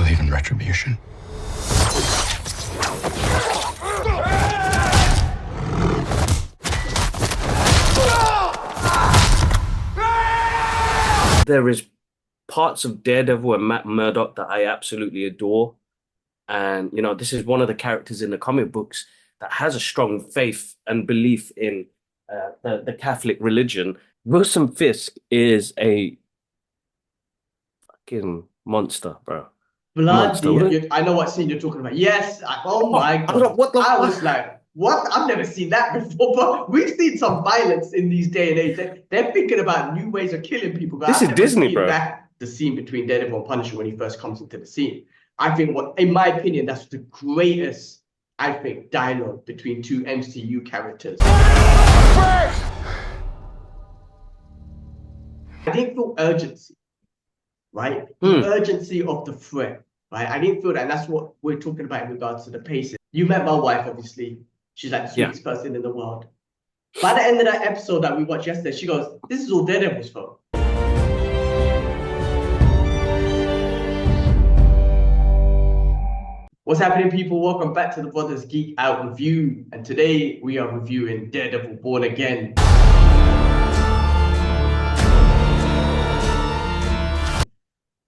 believe in retribution. There is parts of Daredevil and Matt Murdock that I absolutely adore. And, you know, this is one of the characters in the comic books that has a strong faith and belief in the Catholic religion. Wilson Fisk is a fucking monster, bro. Bloody, I know what scene you're talking about. Yes. Oh my God. What the I fuck? was like, what? I've never seen that before. But we've seen some violence in these day and age. They're thinking about new ways of killing people. But This I've is never Disney, seen bro. the scene between Daredevil and Punisher when he first comes into the scene. I think in my opinion, that's the greatest, I think, dialogue between two MCU characters. I didn't feel urgency, right? The urgency of the threat, right? I didn't feel that. And that's what we're talking about in regards to the pacing. You met my wife, obviously. She's like the sweetest person in the world. By the end of that episode that we watched yesterday, she goes, "This is all Daredevil's fault." What's happening, people? Welcome back to the Brothers Geekout review. And today we are reviewing Daredevil Born Again.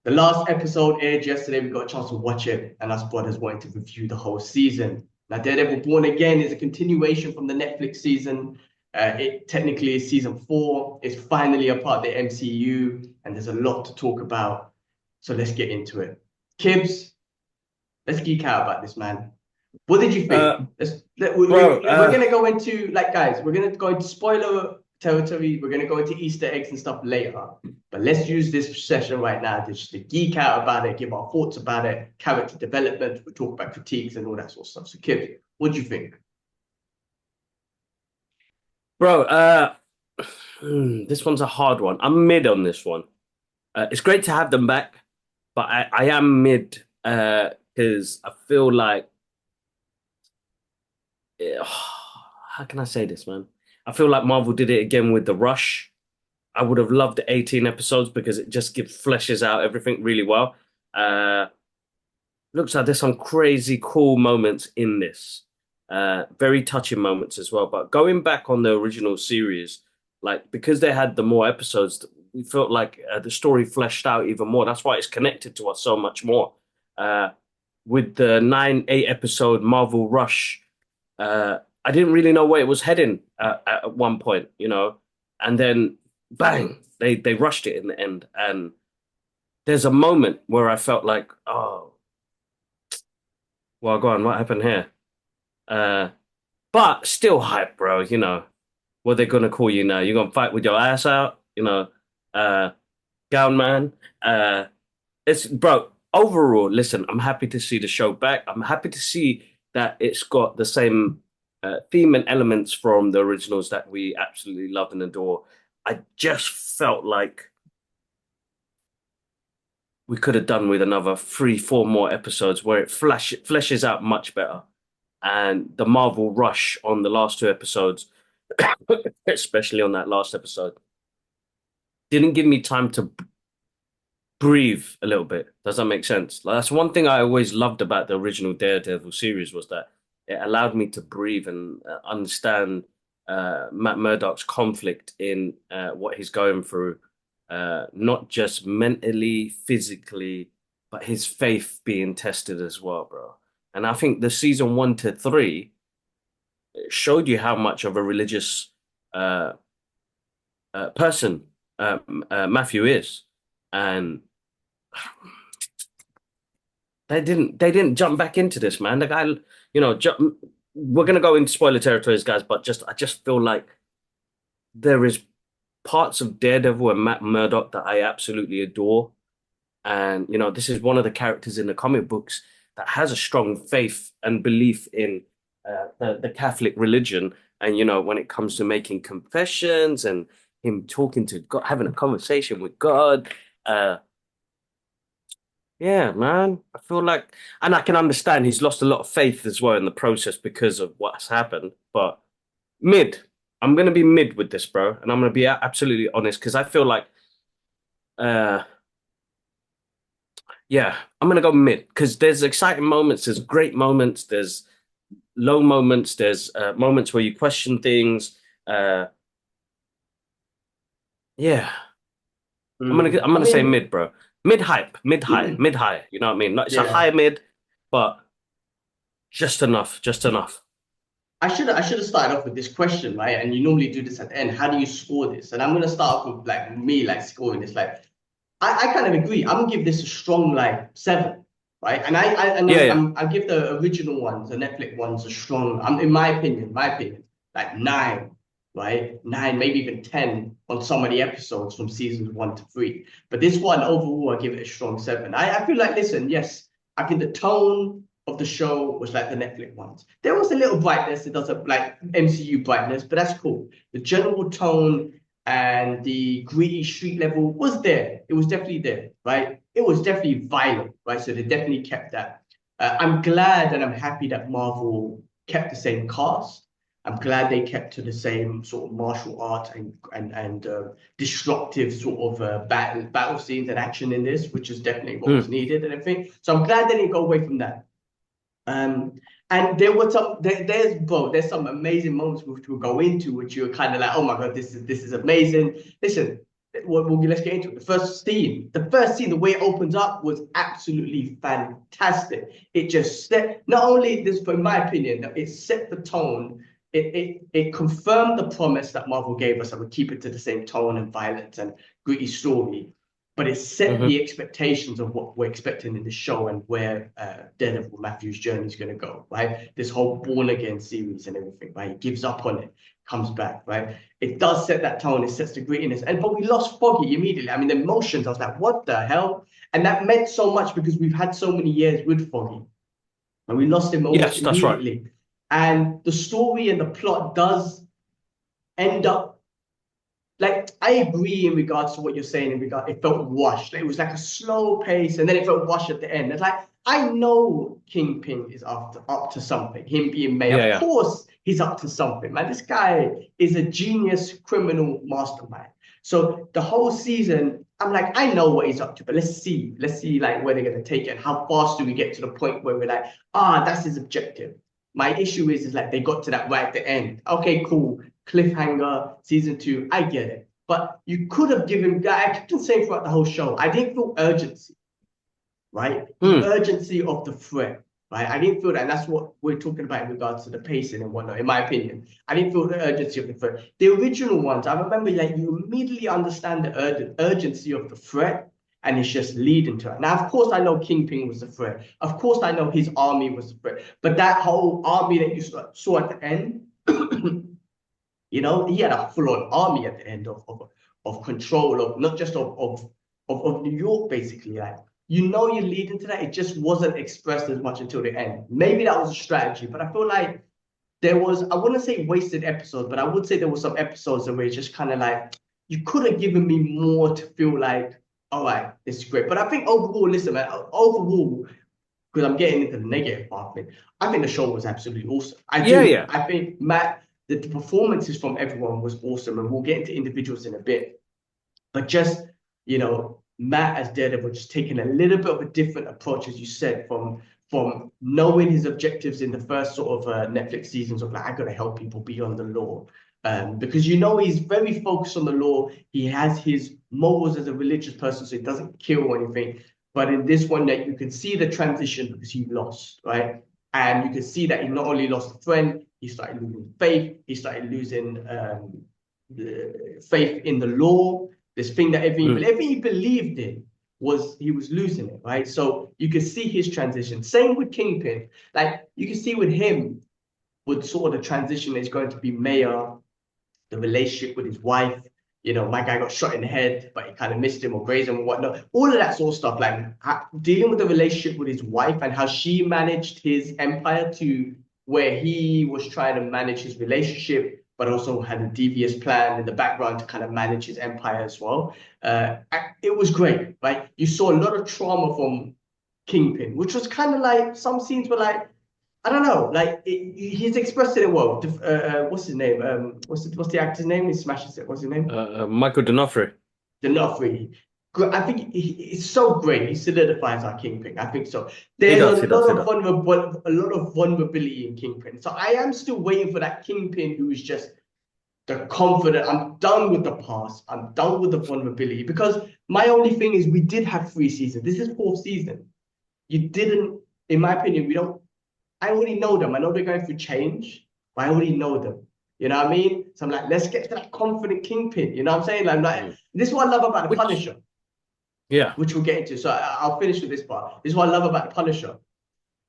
The last episode aired yesterday. We got a chance to watch it, and us brothers wanted to review the whole season. Now, Daredevil Born Again is a continuation from the Netflix season. It technically is season 4. It's finally a part of the MCU, and there's a lot to talk about. So let's get into it. Kibbs, let's geek out about this, man. What did you think? We're going to go into, guys, we're going to go into spoiler territory. We're going to go into Easter eggs and stuff later. But let's use this session right now just to geek out about it, give our thoughts about it, character development. We'll talk about critiques and all that sort of stuff. So, Kib, what do you think? Bro, this one's a hard one. I'm mid on this one. It's great to have them back, but I am mid because I feel like... how can I say this, man? I feel like Marvel did it again with The Rush. I would have loved the 18 episodes because it just fleshes out everything really well. Looks like there's some crazy cool moments in this. Very touching moments as well. But going back on the original series, because they had the more episodes, we felt like the story fleshed out even more. That's why it's connected to us so much more. With the 8 episode Marvel Rush, I didn't really know where it was heading at one point, you know, and then bang, they rushed it in the end. And there's a moment where I felt like, oh, well, go on, what happened here? But still hype, bro, you know, what they're going to call you now. You're going to fight with your ass out, you know, gown man. Bro, overall, listen, I'm happy to see the show back. I'm happy to see that it's got the same theme and elements from the originals that we absolutely love and adore. I just felt like we could have done with another 3-4 more episodes where it fleshes out much better. And the Marvel rush on the last 2 episodes, especially on that last episode, didn't give me time to breathe a little bit. Does that make sense? That's one thing I always loved about the original Daredevil series, was that it allowed me to breathe and understand Matt Murdock's conflict in what he's going through, not just mentally, physically, but his faith being tested as well, bro. And I think the season 1 to 3 showed you how much of a religious person Matthew is, and they didn't jump back into this, man. The guy, you know, we're gonna go into spoiler territories, guys, but I just feel like there is parts of Daredevil and Matt Murdock that I absolutely adore, and you know, this is one of the characters in the comic books that has a strong faith and belief in the Catholic religion, and you know, when it comes to making confessions and him talking to God, having a conversation with God. Yeah, man. I feel like, and I can understand he's lost a lot of faith as well in the process because of what's happened. But I'm going to be mid with this, bro. And I'm going to be absolutely honest, because I feel like Yeah, I'm gonna go mid because there's exciting moments, there's great moments, there's low moments, there's moments where you question things. Uh, yeah, I'm I gonna say mean, mid, bro. Mid hype, mid high, mid high. You know what I mean? It's a yeah. high mid, but just enough, just enough. I should have started off with this question, right? And you normally do this at the end. How do you score this? And I'm gonna start off with like me, like scoring this. Like I kind of agree. I'm gonna give this a strong like 7, right? And Yeah, yeah. I give the original ones, the Netflix ones, a strong. In my opinion, like 9, right? 9, maybe even 10 on some of the episodes from seasons 1 to 3. But this one overall, I give it a strong 7. I feel like, listen, yes, I think the tone of the show was like the Netflix ones. There was a little brightness. It does a like MCU brightness, but that's cool. The general tone and the gritty street level was there. It was definitely there, right? It was definitely violent, right? So they definitely kept that. I'm glad and I'm happy that Marvel kept the same cast. I'm glad they kept to the same sort of martial art and disruptive sort of battle scenes and action in this, which is definitely what was Mm. needed and everything. So I'm glad they didn't go away from that. Um, and there were there's some amazing moments which we'll go into, which you're kind of like, oh my god, this is amazing. Listen, let's get into it. The first scene, the way it opens up was absolutely fantastic. It just set not only this, but in my opinion, it set the tone. It confirmed the promise that Marvel gave us that would keep it to the same tone and violence and gritty story, but it set Hmm. the expectations of what we're expecting in the show and where Daredevil Matthew's journey is going to go, right? This whole Born Again series and everything, right? He gives up on it, comes back, right? It does set that tone, it sets the grittiness. But we lost Foggy immediately. I mean, the emotions, I was like, what the hell? And that meant so much because we've had so many years with Foggy and we lost him almost Yes, that's right. immediately. And the story and the plot does end up like I agree in regards to what you're saying in regard it felt rushed. Like, it was like a slow pace and then it felt rushed at the end. It's like I know Kingpin is up to something, him being mayor. Yeah, Of yeah. course he's up to something, man. This guy is a genius criminal mastermind. So the whole season, I'm like, I know what he's up to, but let's see. Let's see like where they're gonna take it and how fast do we get to the point where we're like, that's his objective. My issue is like they got to that right at the end. Okay, cool cliffhanger, season 2, I get it. But you could have given, I kept on saying throughout the whole show, I didn't feel urgency, right? The Mm. urgency of the threat, right? I didn't feel that. And that's what we're talking about in regards to the pacing and whatnot, in my opinion. I didn't feel the urgency of the threat. The original ones, I remember like you immediately understand the urgency of the threat and it's just leading to it. Now, of course, I know Kingpin was the threat. Of course, I know his army was the threat. But that whole army that you saw at the end, he had a full-on army at the end of control of not just of New York, basically. Like you're leading to that. It just wasn't expressed as much until the end. Maybe that was a strategy, but I feel like there was, I wouldn't say wasted episodes, but I would say there were some episodes that were just kind of like you could have given me more to feel like, all right, this is great. But I think overall, listen, man, overall, because I'm getting into the negative part of it. I think the show was absolutely awesome. I Yeah, do. yeah. I think Matt, the performances from everyone was awesome, and we'll get into individuals in a bit. But just Matt as Daredevil just taking a little bit of a different approach, as you said, from knowing his objectives in the first sort of Netflix seasons of like I gotta help people beyond the law. Because he's very focused on the law. He has his morals as a religious person, so he doesn't kill or anything. But in this one, that you can see the transition because he lost, right? And you can see that he not only lost a friend, he started losing faith. He started losing the faith in the law. This thing that Mm. everything he believed in he was losing it, right? So you can see his transition. Same with Kingpin. Like you can see with him, with sort of the transition is going to be mayor, the relationship with his wife. My guy got shot in the head, but he kind of missed him or grazed him or whatnot. All of that sort of stuff, like dealing with the relationship with his wife and how she managed his empire to where he was trying to manage his relationship, but also had a devious plan in the background to kind of manage his empire as well. It was great, right? You saw a lot of trauma from Kingpin, which was kind of like some scenes were like, I don't know. Like he's expressed it well. What's his name? What's the actor's name? He smashes it. What's his name? Michael D'Onofrio. D'Onofrio. I think it's so great. He solidifies our Kingpin. I think so. He There's does, he does, he does. a lot of vulnerability in Kingpin. So I am still waiting for that Kingpin who is just the confident. I'm done with the past. I'm done with the vulnerability because my only thing is we did have 3 seasons. This is 4th season. You didn't, in my opinion, we don't. I already know them. I know they're going through change, but I already know them. You know what I mean? So I'm like, let's get to that confident Kingpin. You know what I'm saying? This is what I love about the Punisher. Yeah. Which we'll get into. So I'll finish with this part. This is what I love about the Punisher.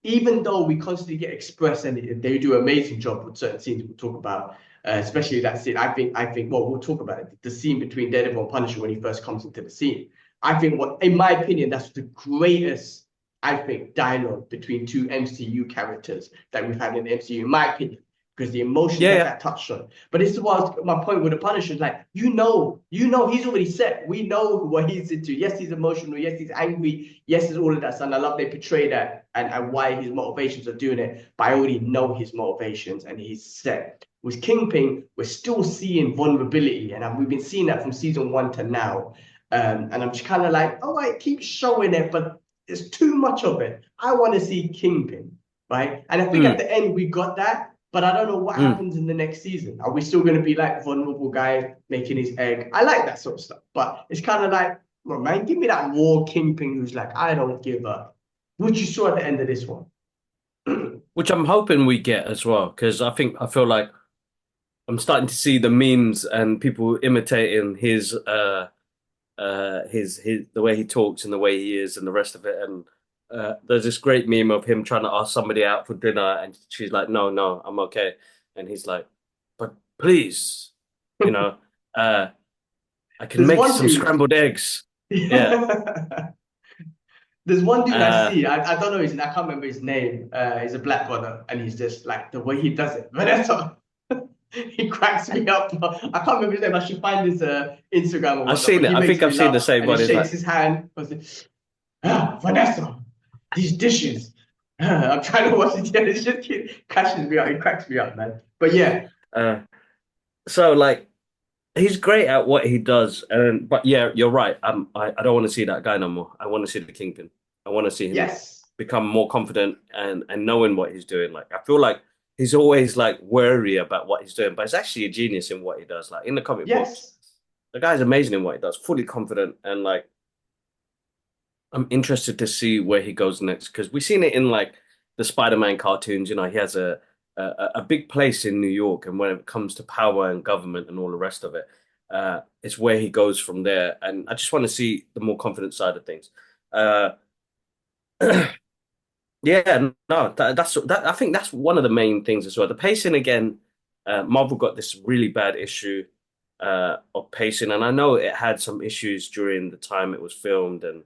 Even though we constantly get expressed and they do an amazing job with certain scenes we'll talk about, especially that scene. I think, well, we'll talk about it. The scene between Daredevil and Punisher when he first comes into the scene. I think in my opinion, that's the greatest, I think, dialogue between two MCU characters that we've had in the MCU, in my opinion. Because the emotions that touched on. But this is what my point with the Punisher is like, you know, he's already set. We know what he's into. Yes, he's emotional. Yes, he's angry. Yes, there's all of that stuff. And I love they portray that and why his motivations are doing it. But I already know his motivations and he's set. With Kingpin, we're still seeing vulnerability. And we've been seeing that from season 1 to now. And I'm just kind of like, all right, keep showing it, but there's too much of it. I want to see Kingpin, right? And I think at the end, we got that. But I don't know what happens in the next season. Are we still going to be like vulnerable guy making his egg? I like that sort of stuff. But it's kind of like, well, man, give me that raw Kingpin who's like, I don't give up. Which you saw at the end of this one. Which I'm hoping we get as well, because I feel like I'm starting to see the memes and people imitating his the way he talks and the way he is and the rest of it. And there's this great meme of him trying to ask somebody out for dinner, and she's like, "No, I'm okay," and he's like, "But please, you know, I can make some scrambled eggs." Yeah. There's one dude I see. I don't know his. I can't remember his name. He's a black brother, and he's just like the way he does it. Vanessa, he cracks me up. I can't remember his name. I should find his Instagram. Or whatnot, I've seen it. I think I've seen the same one. He shakes his hand. Vanessa, these dishes. I'm trying to watch it. Yeah, it just crashes me up. It cracks me up, man. But yeah. So like, he's great at what he does, but yeah, you're right. I don't want to see that guy no more. I want to see the Kingpin. I want to see him become more confident and knowing what he's doing. Like I feel like he's always like worried about what he's doing, but he's actually a genius in what he does. Like in the comic books, the guy's amazing in what he does. Fully confident and like. I'm interested to see where he goes next because we've seen it in like the Spider-Man cartoons. You know, he has a big place in New York, and when it comes to power and government and all the rest of it, it's where he goes from there. And I just want to see the more confident side of things. Yeah, no, that's I think that's one of the main things as well. The pacing again, Marvel got this really bad issue of pacing, and I know it had some issues during the time it was filmed and.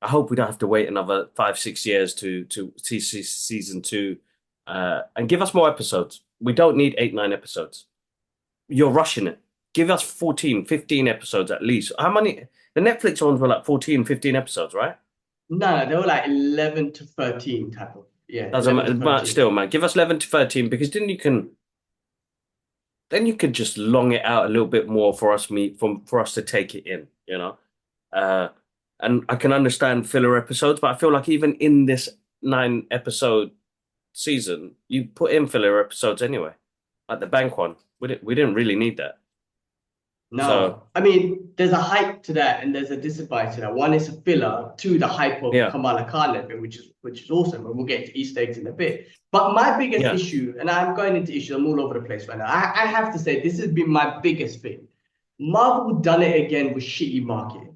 I hope we don't have to wait another 5-6 years to see season 2 and give us more episodes. We don't need 8-9 episodes. You're rushing it. Give us 14-15 episodes at least. How many? The Netflix ones were like 14-15 episodes, right? No, they were like 11 to 13 type of. Yeah. Doesn't matter, but still, man, give us 11 to 13 because then you could just long it out a little bit more for us to take it in, you know. And I can understand filler episodes, but I feel like even in this 9-episode season, you put in filler episodes anyway. Like the bank one, we didn't really need that. No, so, I mean, there's a hype to that, and there's a disadvantage to that. One is a filler. 2, the hype of Kamala Khan, which is awesome, and we'll get to Easter eggs in a bit. But my biggest issue, and I'm going into issues, I'm all over the place right now. I have to say, this has been my biggest thing. Marvel done it again with shitty marketing.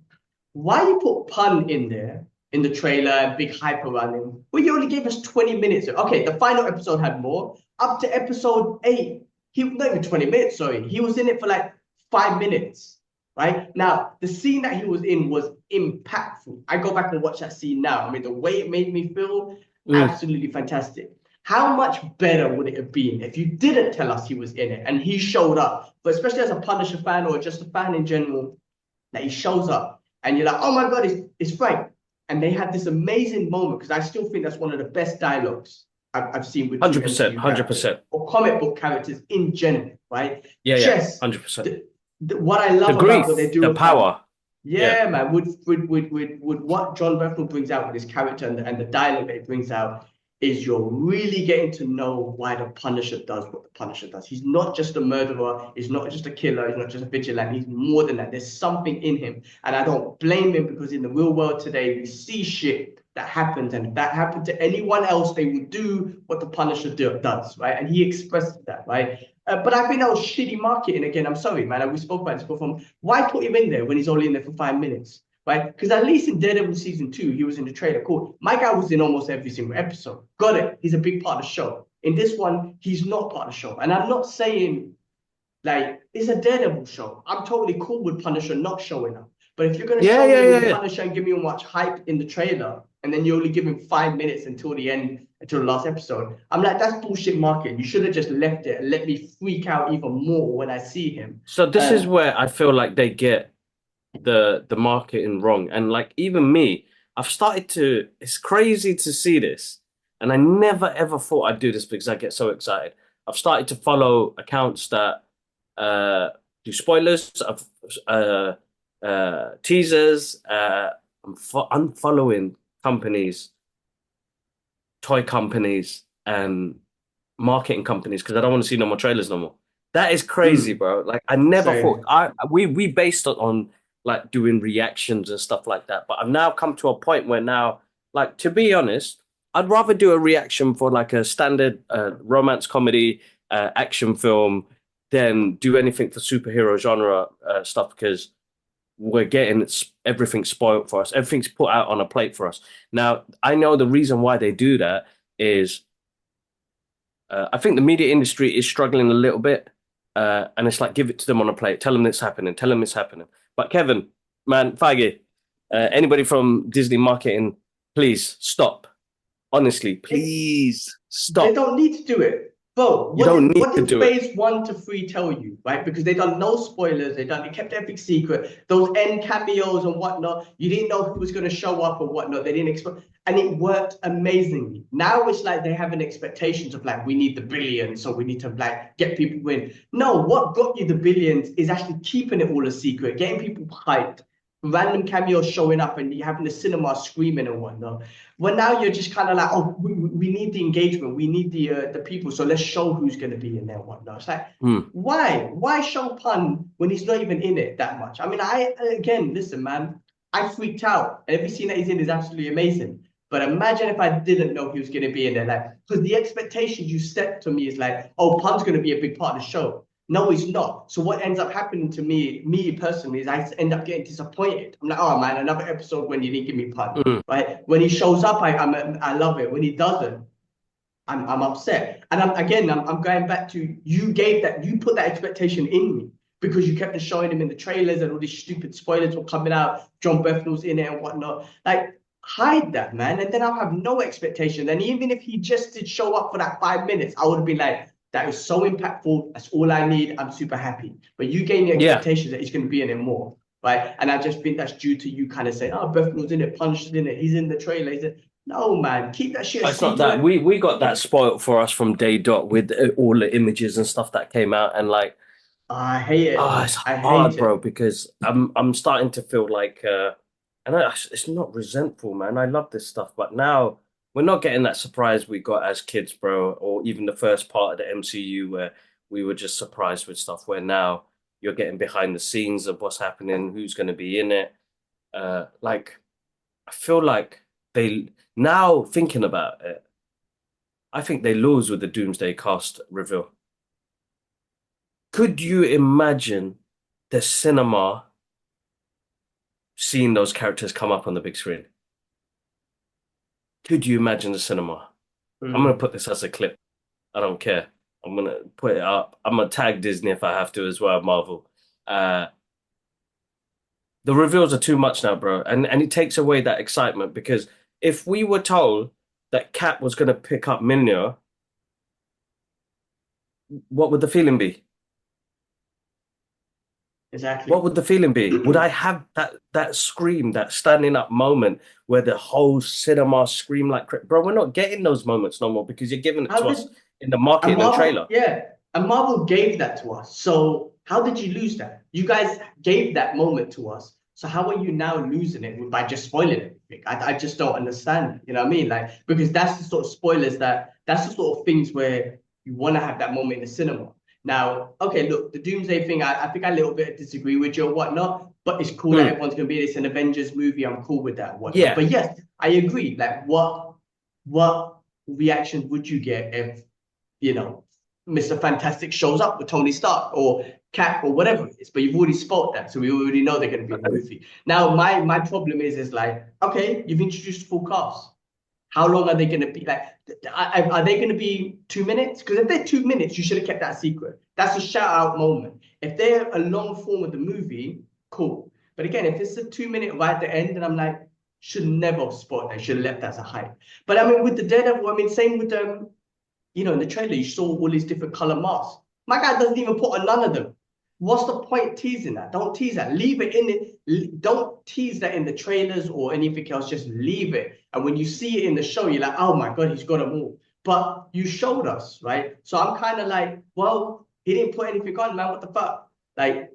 Why you put pun in there in the trailer and big hype around him? Well, you only gave us 20 minutes. Okay, the final episode had more. Up to episode 8, not even 20 minutes, sorry. He was in it for like 5 minutes, right? Now, the scene that he was in was impactful. I go back and watch that scene now. I mean, the way it made me feel, absolutely fantastic. How much better would it have been if you didn't tell us he was in it and he showed up? But especially as a Punisher fan or just a fan in general, that he shows up. And you're like, oh my God, it's Frank. And they had this amazing moment because I still think that's one of the best dialogues I've seen with 100%. Or comic book characters in general, right? Yeah, 100%. What I love about what they do, the power. Yeah. Yeah, man. With what John Bernthal brings out with his character and the dialogue that he brings out is you're really getting to know why the Punisher does what the Punisher does. He's not just a murderer, he's not just a killer, he's not just a vigilante, he's more than that. There's something in him. And I don't blame him because in the real world today, we see shit that happens. And if that happened to anyone else, they would do what the Punisher does, right? And he expresses that, right? But I think that was shitty marketing again. I'm sorry, man. And we spoke about this before. Why put him in there when he's only in there for 5 minutes? Right? Because at least in Daredevil season 2, he was in the trailer. Cool. My guy was in almost every single episode. Got it. He's a big part of the show. In this one, he's not part of the show. And I'm not saying like it's a Daredevil show. I'm totally cool with Punisher not showing up. But if you're gonna show me with Punisher and give me much hype in the trailer, and then you only give him 5 minutes until the end, until the last episode, I'm like, that's bullshit marketing. You should have just left it and let me freak out even more when I see him. So this is where I feel like they get the marketing wrong. And like even me, I've started to, it's crazy to see this. And I never ever thought I'd do this because I get so excited. I've started to follow accounts that do spoilers of teasers. I'm unfollowing companies, toy companies, and marketing companies because I don't want to see no more trailers no more. That is crazy, bro. Like I never Same. thought we based it on like doing reactions and stuff like that. But I've now come to a point where now, like to be honest, I'd rather do a reaction for like a standard romance comedy action film than do anything for superhero genre stuff because we're getting everything spoiled for us. Everything's put out on a plate for us. Now, I know the reason why they do that is I think the media industry is struggling a little bit. And it's like, give it to them on a plate. Tell them it's happening. Tell them it's happening. But Kevin, man, Feige, anybody from Disney marketing, please stop. Honestly, please They stop. don't need to do it. Bro, You don't need what to did do it. phase 1 to 3 tell you, right? Because they done no spoilers, they kept everything secret. Those end cameos and whatnot, you didn't know who was going to show up and whatnot. They didn't expect, and it worked amazingly. Now it's like they have an expectations of like we need the billions, so we need to like get people in. No, what got you the billions is actually keeping it all a secret, getting people hyped, random cameos showing up, and you having the cinema screaming and whatnot. Well, now you're just kind of like, oh, we need the engagement, we need the people, so let's show who's going to be in there and whatnot. It's like, why show Pun when he's not even in it that much? I mean, again, listen, man, I freaked out, and every scene that he's in is absolutely amazing. But imagine if I didn't know he was going to be in there, like, because the expectations you set to me is like, oh, Pun's going to be a big part of the show. No, he's not. So what ends up happening to me personally, is I end up getting disappointed. I'm like, oh man, another episode when you didn't give me Pun, right? When he shows up, I love it. When he doesn't, I'm upset. And I'm going back to you put that expectation in me because you kept on showing him in the trailers and all these stupid spoilers were coming out. John Bethnal's in it and whatnot. Like, hide that, man, and then I'll have no expectation. And even if he just did show up for that 5 minutes, I would have been like, that is so impactful. That's all I need. I'm super happy. But you gave me expectations that he's going to be in it more, right? And I just think that's due to you kind of saying, oh, Bethnal's in it, Punished in it, he's in the trailer. No, man, keep that shit. It's not that we got that spoiled for us from day dot with all the images and stuff that came out, and like I hate it. it's I hard, hate bro, it. because I'm starting to feel like it's not resentful, man. I love this stuff, but now we're not getting that surprise we got as kids, bro, or even the first part of the MCU where we were just surprised with stuff. Where now you're getting behind the scenes of what's happening, who's going to be in it. Like I feel like they now thinking about it, I think they lose with the Doomsday cast reveal. Could you imagine the cinema seeing those characters come up on the big screen? Could you imagine the cinema? I'm gonna put this as a clip. I don't care. I'm gonna put it up. I'm gonna tag Disney if I have to as well, Marvel. The reveals are too much now, bro, and it takes away that excitement because if we were told that Cap was gonna pick up Mjolnir, what would the feeling be? Exactly. What would the feeling be? Would I have that scream, that standing up moment where the whole cinema scream like, bro? We're not getting those moments no more because you're giving it to us in the marketing and trailer. Yeah, and Marvel gave that to us. So how did you lose that? You guys gave that moment to us. So how are you now losing it by just spoiling everything? I just don't understand. You know what I mean? Like, because that's the sort of spoilers that's the sort of things where you want to have that moment in the cinema. Now, okay, look, the Doomsday thing, I think I a little bit disagree with you or whatnot, but it's cool that Mm. everyone's gonna be this an Avengers movie. I'm cool with that, whatnot. Yeah. But yes, I agree. Like, what reaction would you get if, you know, Mr. Fantastic shows up with Tony Stark or Cap or whatever it is, but you've already spoke that, so we already know they're going to be in the movie. Now, my problem is like, okay, you've introduced full cast. How long are they going to be? Like, are they going to be 2 minutes? Because if they're 2 minutes, you should have kept that secret. That's a shout out moment. If they're a long form of the movie, cool. But again, if it's a 2 minute right at the end, and I'm like, should never have spotted that. Should have left that as a hype. But I mean, with the Daredevil, I mean, same with you know, in the trailer, you saw all these different color masks. My guy doesn't even put on none of them. What's the point teasing that? Don't tease that. Leave it in it. Don't tease that in the trailers or anything else. Just leave it. And when you see it in the show, you're like, oh my God, he's got them all. But you showed us, right? So I'm kind of like, well, he didn't put anything on, man. What the fuck? Like,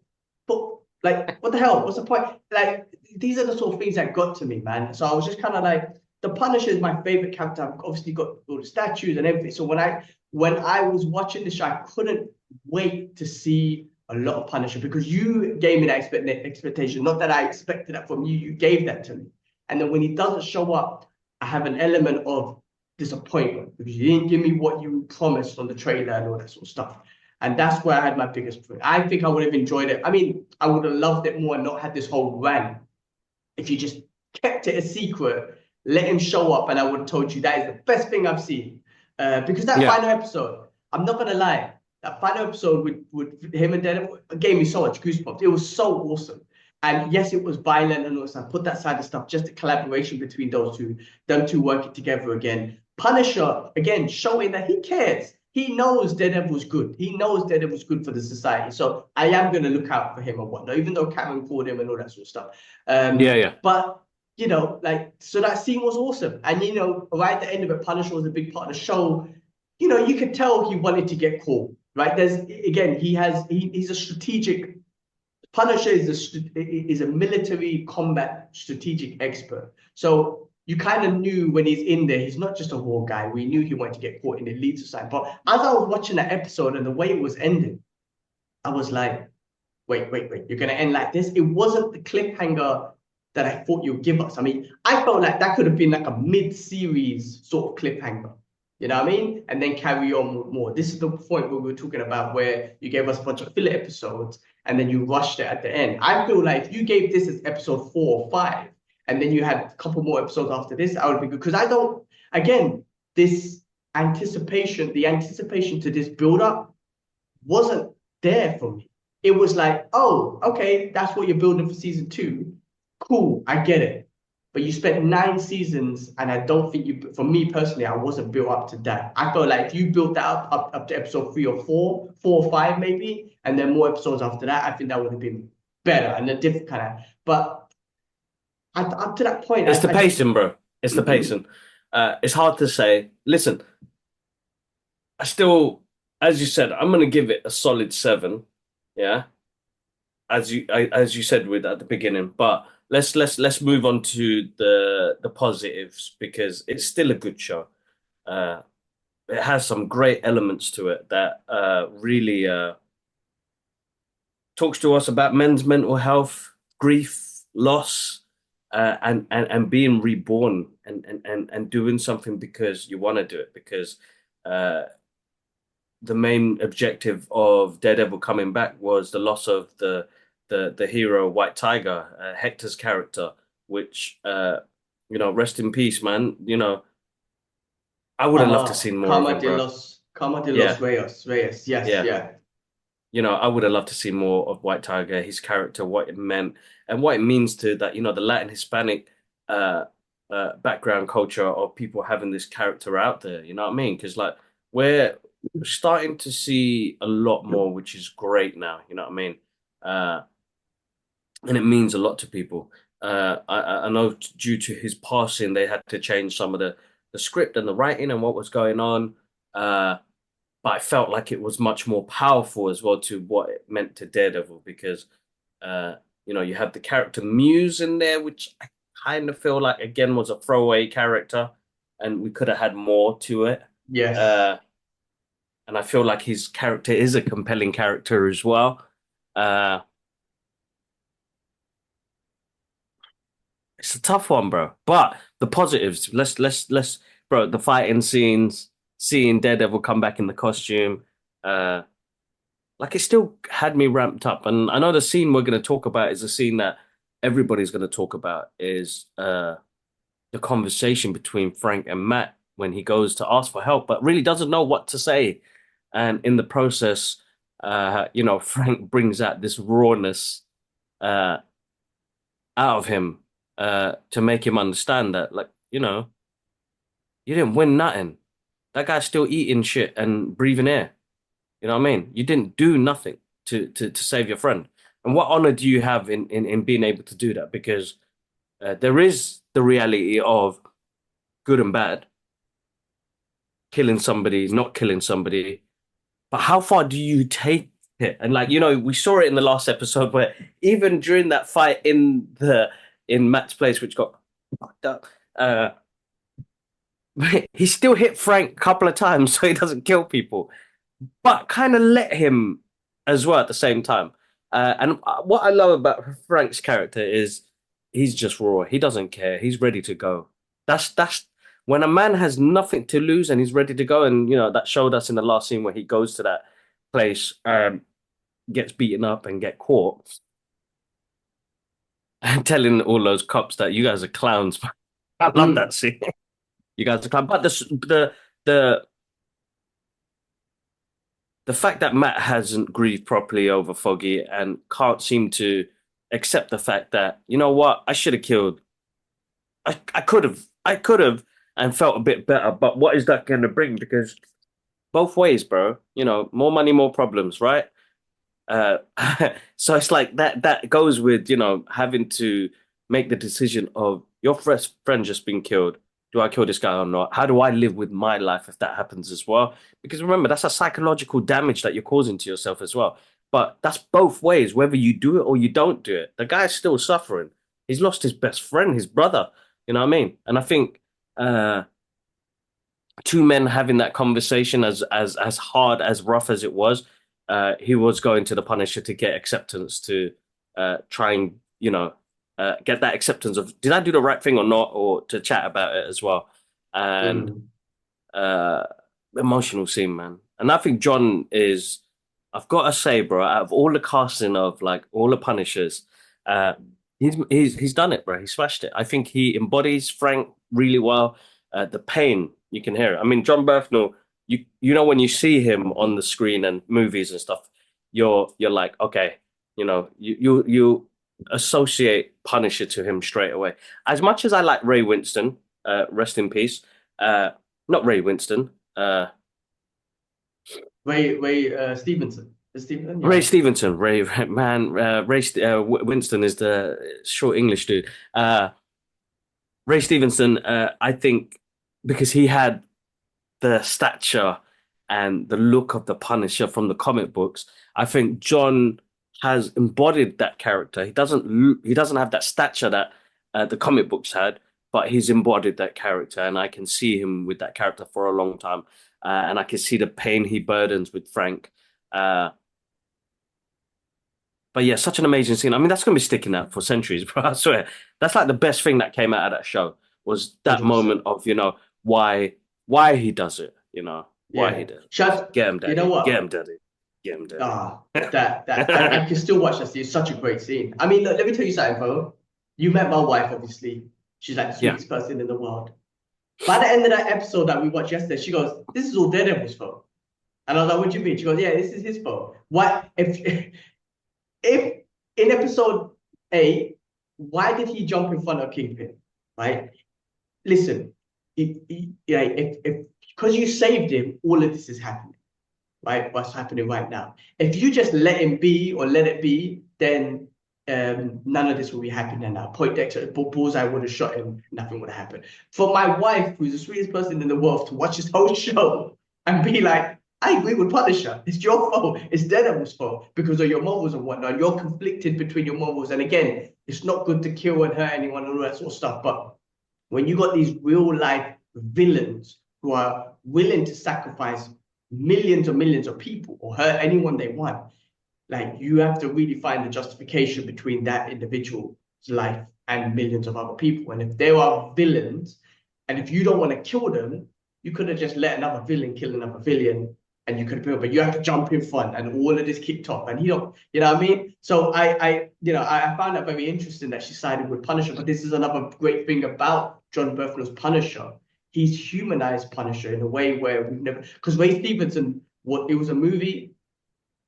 what the hell? What's the point? Like, these are the sort of things that got to me, man. So I was just kind of like, the Punisher is my favorite character. I've obviously got all the statues and everything. So when I was watching this show, I couldn't wait to see a lot of Punisher because you gave me that expectation. Not that I expected that from you. You gave that to me. And then when he doesn't show up, I have an element of disappointment because you didn't give me what you promised on the trailer and all that sort of stuff. And that's where I had my biggest point. I think I would have enjoyed it. I mean, I would have loved it more and not had this whole rant if you just kept it a secret, let him show up, and I would have told you that is the best thing I've seen. Because that Yeah. final episode, I'm not gonna lie, that final episode with him and Daredevil gave me so much goosebumps. It was so awesome. And yes, it was violent and all that. Put that side of stuff, just the collaboration between those two, them two working together again. Punisher, again, showing that he cares. He knows Daredevil's good. He knows Daredevil's good for the society. So I am going to look out for him and whatnot, even though Cameron called him and all that sort of stuff. Yeah. Yeah. But you know, like, so that scene was awesome. And, you know, right at the end of it, Punisher was a big part of the show. You know, you could tell he wanted to get caught, right? Again, he's a strategic, Punisher is a military combat strategic expert. So you kind of knew when he's in there, he's not just a war guy. We knew he wanted to get caught in the elite society. But as I was watching that episode and the way it was ending, I was like, wait, you're going to end like this? It wasn't the cliffhanger that I thought you'd give us. I mean, I felt like that could have been like a mid-series sort of cliffhanger. You know what I mean? And then carry on with more. This is the point where we were talking about where you gave us a bunch of filler episodes and then you rushed it at the end. I feel like if you gave this as episode 4 or 5 and then you had a couple more episodes after this, I would be good. Because I don't, again, this the anticipation to this build-up wasn't there for me. It was like, oh, okay, that's what you're building for season 2. Cool, I get it. But you spent 9 seasons, and I don't think for me personally, I wasn't built up to that. I felt like if you built that up to episode 3 or 4 or 5 maybe, and then more episodes after that, I think that would have been better and a different kind of. But up to that point, It's the pacing, bro. It's the pacing. It's hard to say. Listen, I still, as you said, I'm gonna give it a solid 7. Yeah, as you said with at the beginning. But let's move on to the positives because it's still a good show. Uh, it has some great elements to it that really talks to us about men's mental health, grief, loss, and being reborn and doing something because you want to do it because uh, the main objective of Daredevil coming back was the loss of the hero White Tiger, Hector's character, which you know, rest in peace, man. You know, I would have loved to seen more of him, bro. Karma de Yeah, los Reyes. Yes, yeah. yeah. You know, I would have loved to see more of White Tiger, his character, what it meant, and what it means to that, you know, the Latin Hispanic uh, background culture of people having this character out there. You know what I mean? Because like we're starting to see a lot more, which is great now. You know what I mean? Uh, and it means a lot to people. I know due to his passing, they had to change some of the script and the writing and what was going on. But I felt like it was much more powerful as well to what it meant to Daredevil because You have the character Muse in there, which I kind of feel like again was a throwaway character, and we could have had more to it. Yes. Uh, and I feel like his character is a compelling character as well. Uh, it's a tough one, bro. But the positives, bro. The fighting scenes, seeing Daredevil come back in the costume, uh, like it still had me ramped up. And I know the scene we're going to talk about is a scene that everybody's going to talk about is the conversation between Frank and Matt when he goes to ask for help, but really doesn't know what to say. And in the process, Frank brings out this rawness uh, out of him to make him understand that, like, you didn't win nothing. That guy's still eating shit and breathing air. You know what I mean? You didn't do nothing to save your friend. And what honor do you have in being able to do that? Because there is the reality of good and bad, killing somebody, not killing somebody. But how far do you take it? And like, we saw it in the last episode where even during that fight in Matt's place, which got fucked up, he still hit Frank a couple of times so he doesn't kill people, but kind of let him as well at the same time. And what I love about Frank's character is he's just raw. He doesn't care. He's ready to go. That's when a man has nothing to lose and he's ready to go. And that showed us in the last scene where he goes to that place, gets beaten up and get caught, and telling all those cops that you guys are clowns. I love that Mm. scene. You guys are clowns. But the the fact that Matt hasn't grieved properly over Foggy and can't seem to accept the fact that, you know what, I should have killed. I could have and felt a bit better, but what is that going to bring? Because both ways, bro. More money, more problems, right? Uh, so it's like that goes with, having to make the decision of your first friend just been killed. Do I kill this guy or not? How do I live with my life if that happens as well? Because remember, that's a psychological damage that you're causing to yourself as well. But that's both ways, whether you do it or you don't do it. The guy's still suffering. He's lost his best friend, his brother. You know what I mean? And I think uh, two men having that conversation, as hard as rough as it was, he was going to the Punisher to get acceptance to try and get that acceptance of did I do the right thing or not, or to chat about it as well. And Mm. uh, emotional scene, man. And I think John is, I've got to say, bro, out of all the casting of like all the Punishers, uh, he's done it, bro. He smashed it. I think he embodies Frank really well. The pain you can hear it. I mean, John Bernthal, when you see him on the screen and movies and stuff, you're like, okay, you associate Punisher to him straight away. As much as I like Ray Winston, rest in peace. Not Ray Winston. Ray Stevenson. Stevenson, Ray yeah. Stevenson. Winston is the short English dude. Ray Stevenson. I think because he had the stature and the look of the Punisher from the comic books, I think John has embodied that character. He doesn't have that stature that the comic books had, but he's embodied that character, and I can see him with that character for a long time, and I can see the pain he burdens with Frank. Uh, but yeah, such an amazing scene. I mean, that's gonna be sticking out for centuries, bro. I swear, that's like the best thing that came out of that show was that moment 100%. of why he does it. Why he Yeah. does it. Shad, Get him, you know daddy. Get what? him, daddy. Get him, daddy. I can still watch that scene. It's such a great scene. I mean, look, let me tell you something, bro. You met my wife, obviously. She's like the Yeah. sweetest person in the world. By the end of that episode that we watched yesterday, she goes, "This is all Daredevil's fault." And I was like, "What do you mean?" She goes, "Yeah, this is his fault. Why? If in episode 8, why did he jump in front of Kingpin? Right? Listen, yeah, if because you saved him, all of this is happening. Right? What's happening right now? If you just let him be or let it be, then none of this will be happening now. Poindexter, Bullseye would have shot him, nothing would have happened. For my wife, who's the sweetest person in the world, to watch this whole show and be like, I agree with Punisher. It's your fault. It's Daredevil's fault because of your morals and whatnot. You're conflicted between your morals. And again, it's not good to kill and hurt anyone and all that sort of stuff. But when you got these real life villains who are willing to sacrifice millions and millions of people or hurt anyone they want, like you have to really find the justification between that individual's life and millions of other people. And if there are villains, and if you don't want to kill them, you could have just let another villain kill another villain, and you could have, but you have to jump in front, and all of this kicked off, and you know what I mean. So I found that very interesting that she sided with Punisher. But this is another great thing about John Bernthald's Punisher. He's humanized Punisher in a way where we've never, because Ray Stevenson, it was a movie.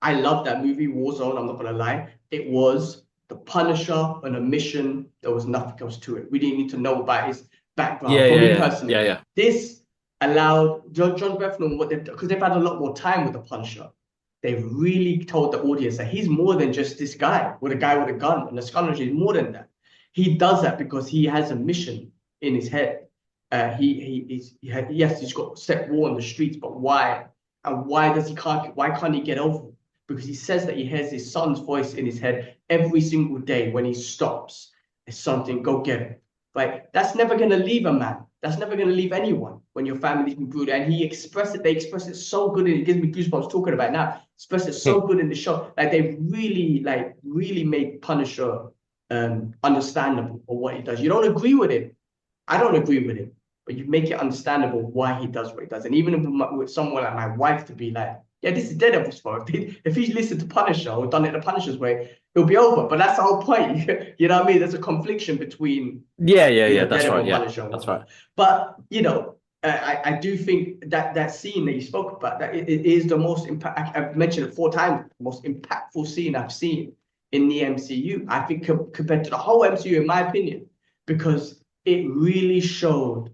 I love that movie, Warzone. I'm not gonna lie. It was the Punisher on a mission. There was nothing else to it. We didn't need to know about his background. For me personally, this allowed John Bernthal what because they've had a lot more time with the Punisher. They've really told the audience that he's more than just this guy with a gun and a scourge. He's more than that. He does that because he has a mission in his head. Yes, he's got set war on the streets, but why? And why can't he get over it? Because he says that he hears his son's voice in his head every single day when he stops. It's something, go get it. Like, that's never going to leave a man. That's never going to leave anyone when your family's been brutal. And they express it so good. And it gives me goosebumps talking about it now. Express it so good in the show. Like, they really made Punisher understandable for what he does. You don't agree with him. I don't agree with him. But you make it understandable why he does what he does. And even with someone like my wife to be like, yeah, this is Daredevil's fault. If he's listened to Punisher or done it the Punisher's way, it'll be over. But that's the whole point. You know what I mean? There's a confliction between that's right. Punisher that's right. But I do think that scene that you spoke about, that it is the most impact. I've mentioned it 4 times. The most impactful scene I've seen in the MCU. I think compared to the whole MCU, in my opinion, because it really showed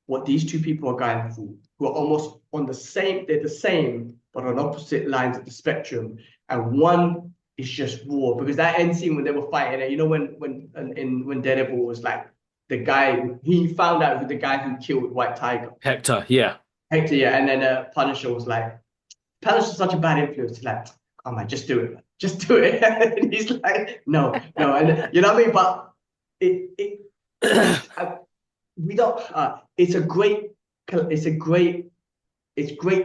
what these two people are going through, who are almost on the same. They're the same, but on opposite lines of the spectrum. And one is just raw, because that end scene when they were fighting, you know, when Daredevil was like the guy, he found out who the guy who killed White Tiger. Hector, yeah. And then Punisher was like, Punisher's such a bad influence. He's like, oh man, just do it. Just do it. And he's like, no. And you know what I mean? But we don't, it's great to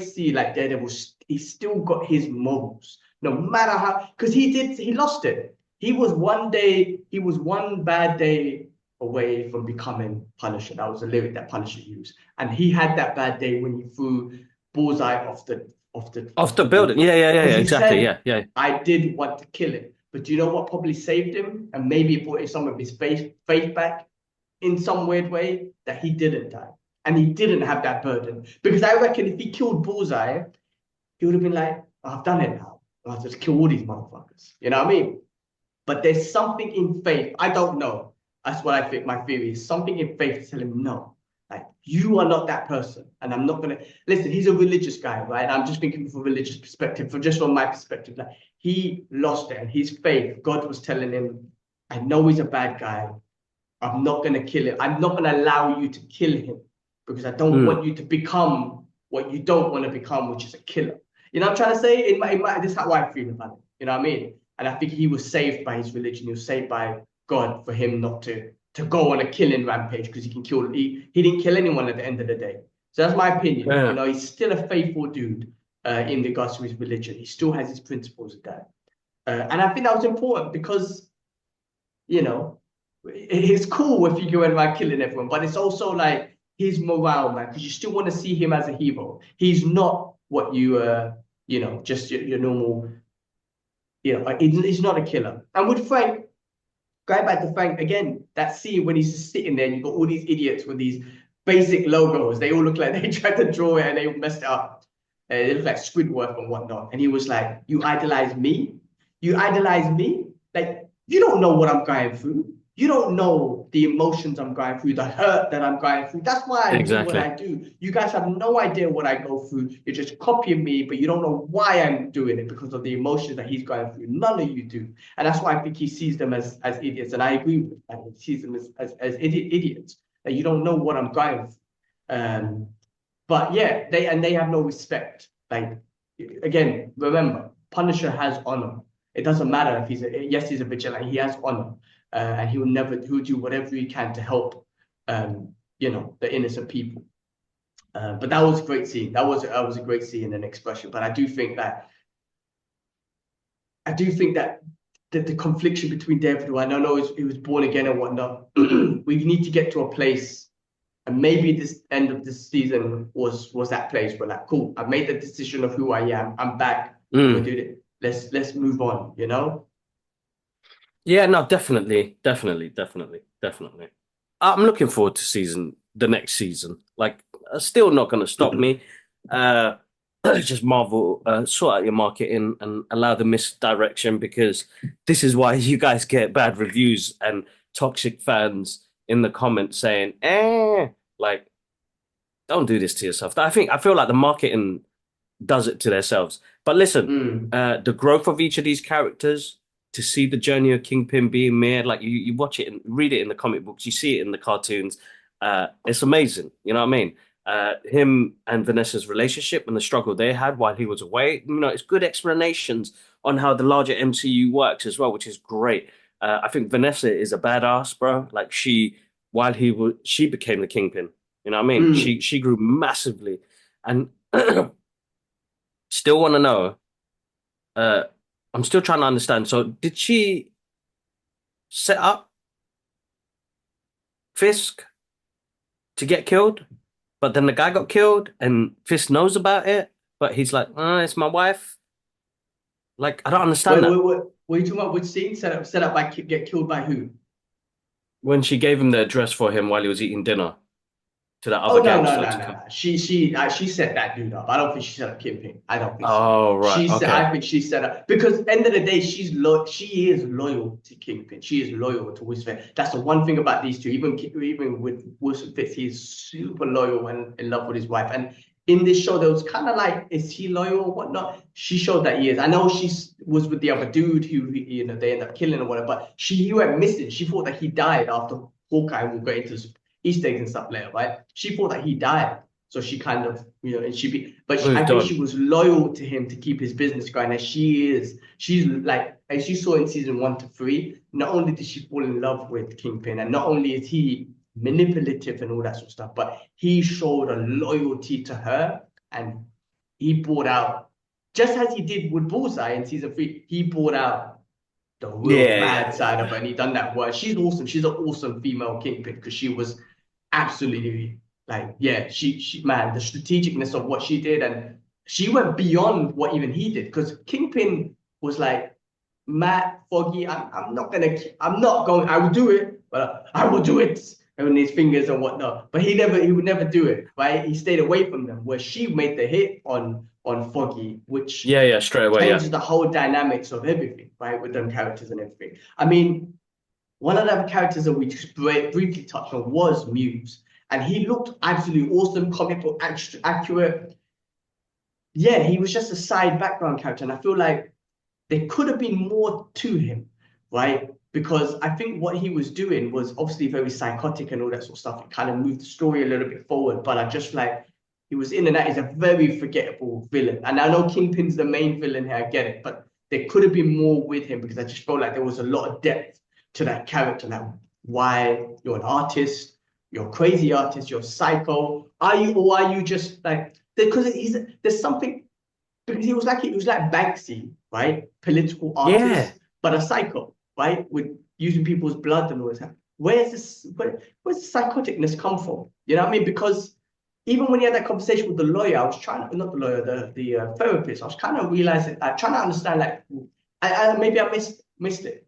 see like Daredevil, he's still got his morals, no matter how, because he lost it. He was one bad day away from becoming Punisher. That was a lyric that Punisher used. And he had that bad day when he threw Bullseye off the building. Yeah, exactly. Said, yeah. I did want to kill him. But do you know what probably saved him? And maybe it brought some of his faith back in some weird way, that he didn't die. And he didn't have that burden. Because I reckon if he killed Bullseye, he would have been like, oh, I've done it now. I'll have to kill all these motherfuckers. You know what I mean? But there's something in faith. I don't know. That's what I think my theory is. Something in faith to tell him, no. Like, you are not that person. And I'm not going to... Listen, he's a religious guy, right? I'm just thinking from a religious perspective, from my perspective. Like, he lost it. And his faith, God was telling him, I know he's a bad guy. I'm not going to kill him. I'm not going to allow you to kill him, because I don't want you to become what you don't want to become, which is a killer. You know what I'm trying to say? This is how I feel about it. You know what I mean? And I think he was saved by his religion. He was saved by God for him not to go on a killing rampage, because he can kill. He didn't kill anyone at the end of the day. So that's my opinion. Yeah. You know, he's still a faithful dude in regards to his religion. He still has his principles of that. And I think that was important because, you know, it's cool if you go around killing everyone, but it's also like his morale, man, because you still want to see him as a hero. He's not what you know, just your normal, you know, he's not a killer. And with Frank, going back to Frank again, that scene when he's just sitting there and you've got all these idiots with these basic logos. They all look like they tried to draw it and they messed it up. They look like Squidward and whatnot. And he was like, you idolize me? You idolize me? Like, you don't know what I'm going through. You don't know the emotions I'm going through, the hurt that I'm going through. That's why I do what I do. You guys have no idea what I go through. You're just copying me, but you don't know why I'm doing it, because of the emotions that he's going through. None of you do. And that's why I think he sees them as idiots. And I agree with that. He sees them as idiots. That you don't know what I'm going through. But yeah, they have no respect. Like, again, remember, Punisher has honor. It doesn't matter if yes, he's a vigilante. He has honor, and he'll do whatever he can to help, the innocent people. But that was a great scene. That was a great scene and expression. But I do think that the confliction between Daredevil, I know he was born again and whatnot. We need to get to a place, and maybe this end of this season was that place where, like, cool, I've made the decision of who I am. I'm back. We'll do it. Let's move on. Yeah, no, definitely. I'm looking forward to the next season. Like, still not going to stop me. Uh, just Marvel, sort out your marketing and allow the misdirection, because this is why you guys get bad reviews and toxic fans in the comments saying, like, don't do this to yourself. I feel like the marketing does it to themselves. But listen, the growth of each of these characters, to see the journey of Kingpin being made, like you watch it and read it in the comic books, you see it in the cartoons. It's amazing. You know what I mean? Him and Vanessa's relationship and the struggle they had while he was away. It's good explanations on how the larger MCU works as well, which is great. I think Vanessa is a badass, bro. Like she became the Kingpin. You know what I mean? She grew massively, and still want to know. I'm still trying to understand. So, did she set up Fisk to get killed? But then the guy got killed, and Fisk knows about it, but he's like, it's my wife. Like, I don't understand that. What are you talking about? Which scene set up by get killed by who? When she gave him the address for him while he was eating dinner to that Oh, other no, no, gangster no, to no, come. no. She set that dude up. I don't think she set up Kingpin. I don't think so. Oh, right. I Okay. think she set up, because end of the day, she is loyal to Kingpin. She is loyal to Wilson. That's the one thing about these two. Even with Wilson Fitz, he's super loyal and in love with his wife. And in this show, there was kind of like, is he loyal or whatnot? She showed that he is. I know she was with the other dude who they end up killing or whatever, but he went missing. She thought that he died after Hawkeye. We'll get into Easter eggs and stuff later, right? She thought that he died, so she kind of, and I Moved think on. she was loyal to him to keep his business going. And she's like, as you saw in season 1 to 3, not only did she fall in love with Kingpin, and not only is he manipulative and all that sort of stuff, but he showed a loyalty to her, and he brought out, just as he did with Bullseye in season 3, he brought out the real Yeah, bad yeah, side of her, and he done that well. She's awesome. She's an awesome female Kingpin, because she was absolutely, like, yeah, she man, the strategicness of what she did, and she went beyond what even he did, because Kingpin was like, Matt, Foggy, I'm not going, I will do it, but I will do it, and his fingers and whatnot. But he would never do it, right? He stayed away from them, where she made the hit on Foggy, which yeah, yeah. Straight away, yeah. changes the whole dynamics of everything, right? With them characters and everything. I mean, one of the characters that we just briefly touched on was Muse, and he looked absolutely awesome, comic book accurate. Yeah, he was just a side background character, and I feel like there could have been more to him, right? Because I think what he was doing was obviously very psychotic and all that sort of stuff. It kind of moved the story a little bit forward, but I just like, he was in and out. He's a very forgettable villain, and I know Kingpin's the main villain here. I get it, but there could have been more with him, because I just felt like there was a lot of depth to that character. Like, why you're an artist, you're a crazy artist, you're psycho. Are you just like, because there's something, because he was like Banksy, right? Political Yeah. artist, but a psycho, right? With using people's blood and all that. Where's the psychoticness come from? You know what I mean? Because even when he had that conversation with the lawyer, I was trying, not the lawyer, the therapist, I was kind of realizing, trying to understand, like, maybe I missed it.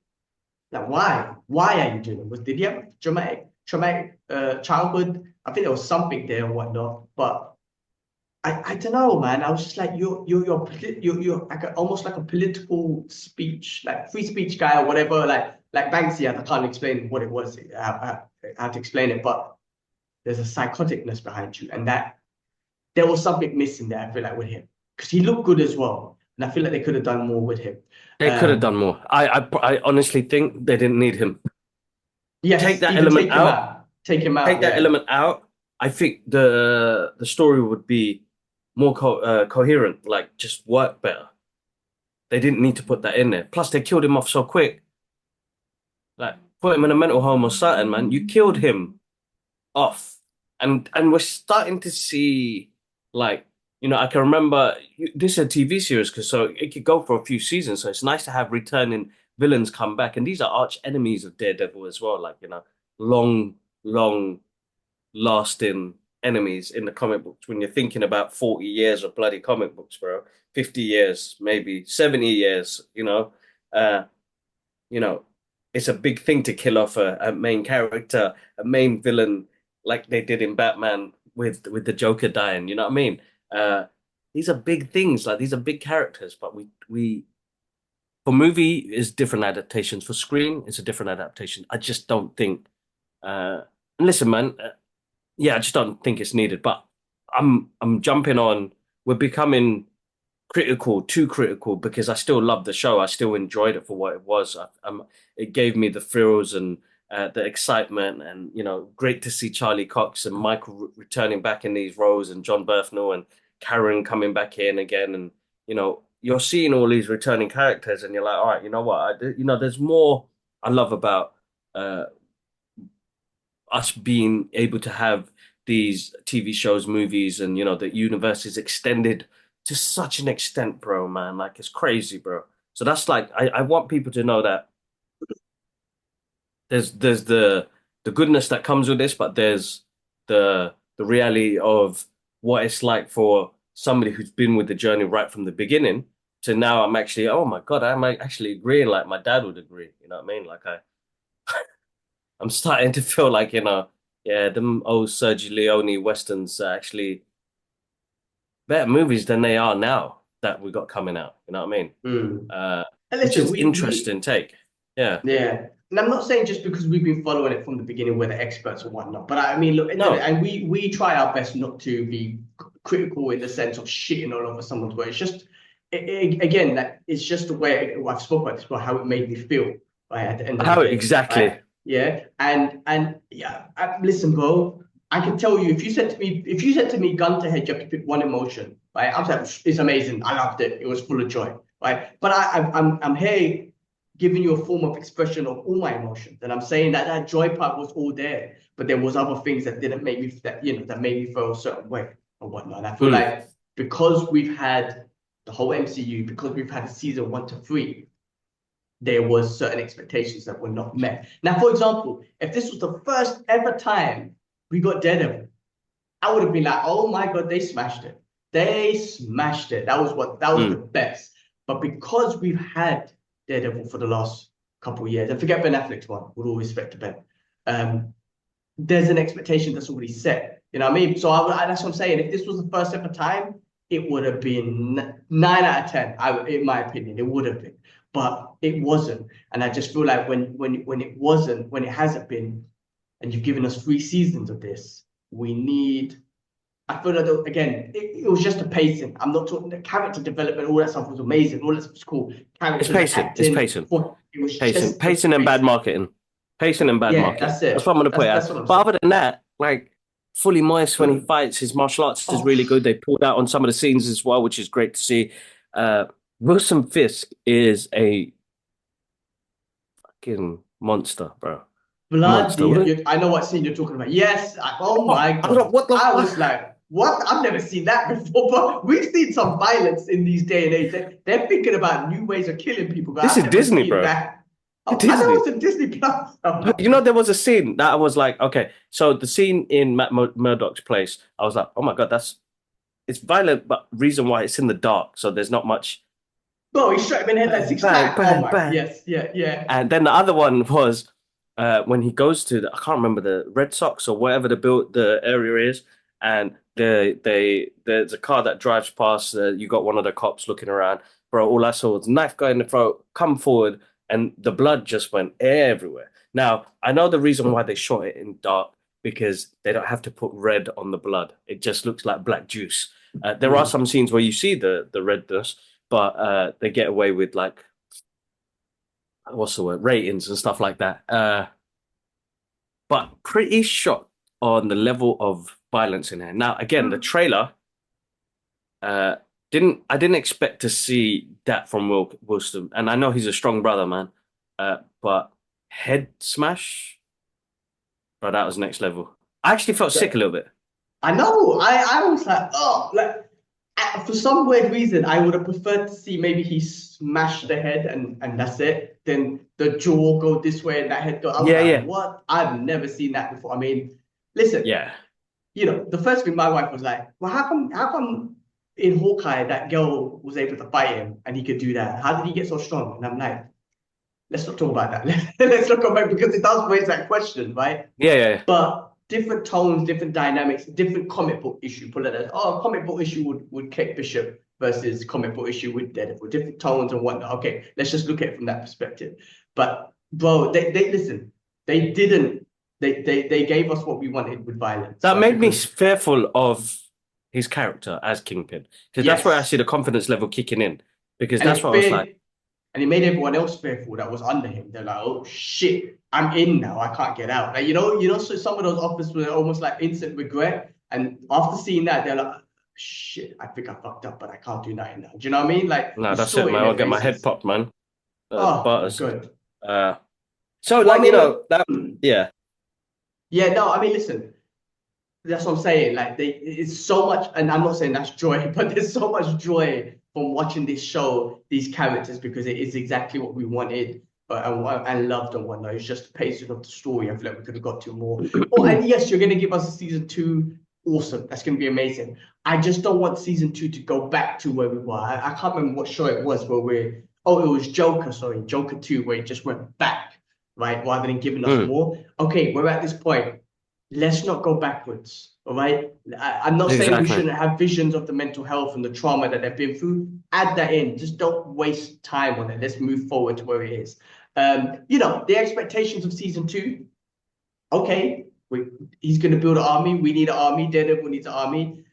Like, why? Why are you doing it? Did he have traumatic childhood? I think there was something there and whatnot, but I don't know, man. I was just like, you're like almost like a political speech, like free speech guy or whatever, like Banksy. I can't explain what it was, how to explain it, but there's a psychoticness behind you, and that there was something missing there. I feel like with him, because he looked good as well, and I feel like they could have done more with him. They could have done more. I honestly think they didn't need him. Take Yes, that even element out. take him Take out. that Yeah. element out. I think the story would be more coherent, like just work better. They didn't need to put that in there. Plus, they killed him off so quick. Like, put him in a mental home or something, man. You killed him off, and we're starting to see, like, I can remember this is a TV series, because so it could go for a few seasons. So it's nice to have returning villains come back, and these are arch enemies of Daredevil as well. Like, long, long lasting enemies in the comic books. When you're thinking about 40 years of bloody comic books, bro, 50 years, maybe 70 years, uh, you know, it's a big thing to kill off a main character, a main villain, like they did in Batman with the Joker dying. You know what I mean? Uh, these are big things. Like, these are big characters, but we for movie is different adaptations. For screen, it's a different adaptation. I just don't think. And listen, man. Yeah, I just don't think it's needed. But I'm jumping on. We're becoming critical, too critical, because I still love the show. I still enjoyed it for what it was. It gave me the thrills and the excitement, and great to see Charlie Cox and Michael returning back in these roles, and John Bernthal and Karen coming back in again, and you're seeing all these returning characters, and you're like, all right, you know what, there's more I love about uh, us being able to have these TV shows, movies, and the universe is extended to such an extent, bro, man. Like, it's crazy, bro. So that's like, I want people to know that there's the goodness that comes with this, but there's the reality of what it's like for somebody who's been with the journey right from the beginning to now. I'm actually, oh my God, I'm actually agreeing like my dad would agree. You know what I mean? Like, I'm starting to feel like, yeah, them old Sergio Leone westerns are actually better movies than they are now that we got coming out. You know what I mean? Mm. And Which listen, is we interesting take. Yeah. yeah, and I'm not saying just because we've been following it from the beginning, we're the experts or whatnot. But I mean, look, No. and we try our best not to be critical in the sense of shitting all over someone's work. It's just again that it's just the way I've spoken about this, about how it made me feel, right, at the end of the How day, exactly? right? Yeah, and yeah, listen, bro. I can tell you, if you said to me, gun to head, you have to pick one emotion, right? I'm like, it's amazing. I loved it. It was full of joy, right? But I'm here giving you a form of expression of all my emotions. And I'm saying that that joy part was all there, but there was other things that didn't make me that made me feel a certain way or whatnot. And I feel Mm. like because we've had the whole MCU, because we've had season 1 to 3, there was certain expectations that were not met. Now, for example, if this was the first ever time we got Daredevil, I would have been like, oh my God, they smashed it. They smashed it. That was the Mm. best. But because we've had Daredevil for the last couple of years, and forget Ben Affleck's one, with all respect to Ben, there's an expectation that's already set. You know what I mean? So that's what I'm saying. If this was the first ever time, it would have been 9 out of 10. In my opinion, it would have been, but it wasn't. And I just feel like when it wasn't, when it hasn't been, and you've given us 3 seasons of this, we need. I feel like again, it was just a pacing. I'm not talking the character development, all that stuff was amazing, all that stuff was cool. It's Characters, pacing. It's acting, pacing. it was Pacing. just the Pacing and bad pacing. marketing. Pacing and bad Yeah, marketing. that's That's it. what I'm gonna put it That's at. what I'm But saying. other than that, like, fully moist when he fights, his martial arts is Oh, really good. They pulled out on some of the scenes as well, which is great to see. Wilson Fisk is a fucking monster, bro. Monster. bloody! I know what scene you're talking about. Yes. Oh Oh, my I was like, God. what the I was fuck? like, what? I've never seen that before. But we've seen some violence in these day and age. They're thinking about new ways of killing people. But This I've is never Disney, seen bro. that. Oh, I know Disney. it's a Disney Plus. Oh my You know, God. there was a scene that I was like, okay, so the scene in Matt Murdock's place, I was like, oh my God, it's violent, but reason why it's in the dark, so there's not much Bro, he shot him in the head like bang, 6 times. bang, Oh bang, my. bang. Yes. Yeah. Yeah. And then the other one was when he goes to I can't remember the Red Sox or whatever the area is, and there's a car that drives past. You got one of the cops looking around, bro. All I saw was knife guy in the throat, come forward, and the blood just went everywhere. Now I know the reason why they shot it in dark, because they don't have to put red on the blood. It just looks like black juice. There are Mm. some scenes where you see the redness, but they get away with, like, what's the word, ratings and stuff like that. But pretty shocked on the level of violence in here. Now, again, the trailer, Uh, I didn't expect to see that from Wilson, and I know he's a strong brother, man. But head smash, bro, that was next level. I actually felt sick a little bit. I know. I was like, oh, like for some weird reason, I would have preferred to see maybe he smashed the head and that's it. Then the jaw go this way and that head go. I was Yeah, like, yeah, what? I've never seen that before. I mean, listen, yeah. the first thing my wife was like, well, how come in Hawkeye that girl was able to fight him and he could do that? How did he get so strong? And I'm like, let's not talk about that. Let's not go back because it does raise that question, right? Yeah, yeah, yeah. But different tones, different dynamics, different comic book issue. Put it as, oh, comic book issue with Kate Bishop versus comic book issue with Daredevil. Different tones and whatnot. Okay, let's just look at it from that perspective. But bro, they listen. They didn't. They gave us what we wanted with violence. That Right? made me Because fearful of his character as Kingpin because that's where I yes, see the confidence level kicking in. Because and that's it what I was like, feared, and it made everyone else fearful that was under him. They're like, oh shit, I'm in now. I can't get out. Like, so some of those offers were almost like instant regret. And after seeing that, they're like, shit, I think I fucked up, but I can't do nothing now. Do you know what I mean? Like no, you that's saw it, it in man. their I'll get my head faces. popped, man. Oh my Butters. God. Uh, so Well, I like mean, look, that. Yeah, yeah, no, I mean, listen, that's what I'm saying. Like it's so much, and I'm not saying that's joy, but there's so much joy from watching this show, these characters, because it is exactly what we wanted, and loved and whatnot. It's just the pacing of the story. I feel like we could have got to more. Oh, and yes, you're gonna give us a season two. Awesome, that's gonna be amazing. I just don't want season two to go back to where we were. I can't remember what show it was where we're. Oh, it was Joker. Sorry, Joker 2, where it just went back, right, rather than giving us Mm, more. Okay, we're at this point. Let's not go backwards. All right. I'm not saying we exactly. shouldn't have visions of the mental health and the trauma that they've been through. Add that in. Just don't waste time on it. Let's move forward to where it is. The expectations of season two. Okay, he's going to build an army. We need an army. Daredevil needs an army.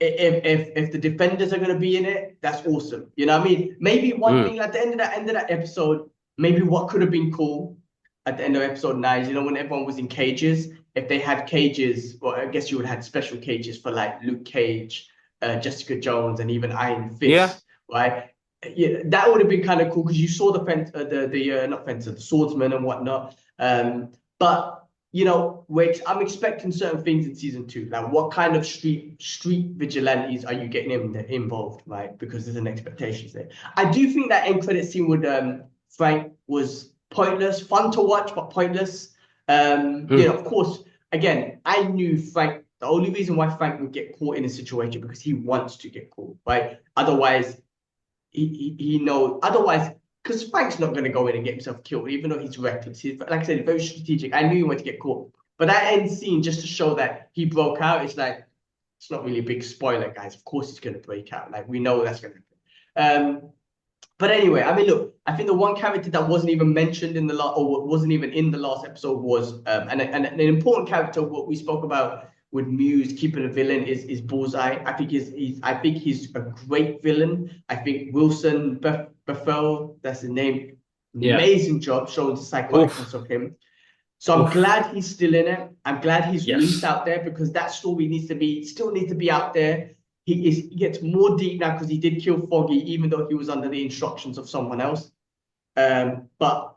If the defenders are going to be in it, that's awesome. You know what I mean? Maybe one Mm, thing at the end of that episode, maybe what could have been cool at the end of episode 9 is, when everyone was in cages, if they had cages, well, I guess you would have had special cages for like Luke Cage, Jessica Jones, and even Iron yeah, Fist, right? Yeah, that would have been kind of cool because you saw the not fencer, the swordsman and whatnot. But I'm expecting certain things in season 2. Like, what kind of street vigilantes are you getting involved, right? Because there's an expectations there. I do think that end credit scene with Frank was pointless, fun to watch, but pointless. mm, Of course, again, I knew Frank. The only reason why Frank would get caught in a situation because he wants to get caught, right? Otherwise, he knows. Otherwise, because Frank's not going to go in and get himself killed, even though he's reckless. Like I said, very strategic. I knew he wanted to get caught, but that end scene just to show that he broke out. It's like it's not really a big spoiler, guys. Of course, he's going to break out. Like we know that's going to happen. But anyway, I mean, look, I think the one character that wasn't even mentioned in the last, or wasn't even in the last episode was, an important character. What we spoke about with Muse keeping a villain is Bullseye. I think he's a great villain. I think Wilson Bethel, that's his name, yeah. amazing job showing the psychoticness Oof, of him. So I'm oof. glad he's still in it. I'm glad he's released Yes. out there because that story still needs to be out there. He gets more deep now because he did kill Foggy, even though he was under the instructions of someone else. But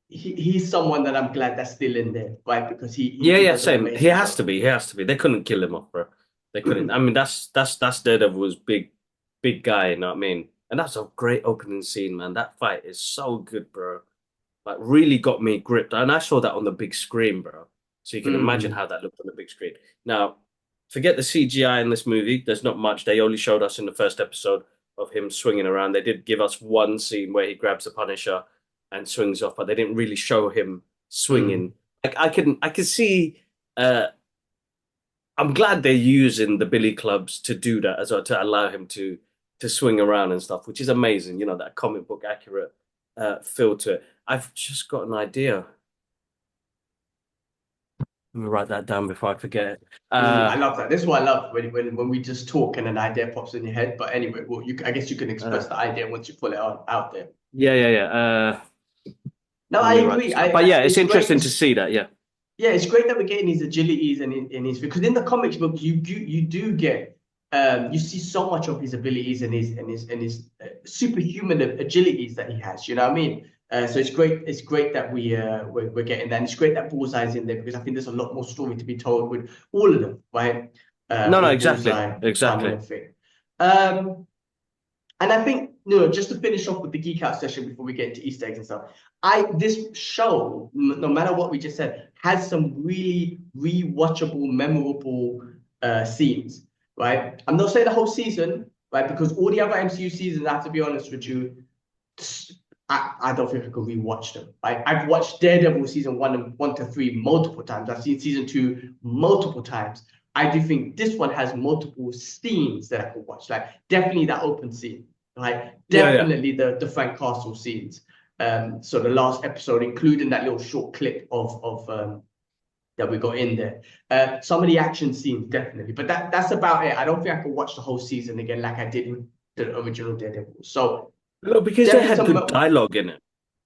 he's someone that I'm glad that's still in there, right? Because Yeah, he yeah, does an same. He amazing has job. to be. He has to be. They couldn't kill him off, bro. They couldn't. I mean, that's Daredevil's big guy. You know what I mean? And that's a great opening scene, man. That fight is so good, bro. Like, really got me gripped, and I saw that on the big screen, bro. So you can imagine Mm. how that looked on the big screen. Now, forget the CGI in this movie. There's not much. They only showed us in the first episode of him swinging around. They did give us one scene where he grabs the Punisher and swings off, but they didn't really show him Mm. swinging. Like I can see. Uh, I'm glad they're using the billy clubs to do that as well, to allow him to swing around and stuff, which is amazing. That comic book accurate feel to it. I've just got an idea. Let me write that down before I forget it. I love that. This is what I love when we just talk and an idea pops in your head. But anyway, well, I guess you can Uh, express the idea once you pull it out there. yeah, yeah, yeah. No, Let I me write agree. this down. But yeah, it's It's great. interesting to see that. Yeah, Yeah, it's great that we're getting his agilities and in his because in the comics book you do get you see so much of his abilities and his superhuman agilities that he has. You know what I mean? So it's great. It's great that we're getting that. And it's great that Bullseye's in there because I think there's a lot more story to be told with all of them, right? No, With exactly, Bullseye, Simon, exactly. and Finn. And I think, just to finish off with the geek out session before we get into Easter eggs and stuff, this show, no matter what we just said, has some really rewatchable, memorable scenes, right? I'm not saying the whole season, right? Because all the other MCU seasons, I have to be honest with you, I don't think I could rewatch them. I've watched Daredevil season 1 to 3 multiple times. I've seen season 2 multiple times. I do think this one has multiple scenes that I could watch. Like definitely that open scene, right? Definitely the Frank Castle scenes. So the last episode, including that little short clip of that we got in there. Some of the action scenes, definitely. But that's about it. I don't think I could watch the whole season again like I did with the original Daredevil. So No, because they definitely had good some. dialogue in it.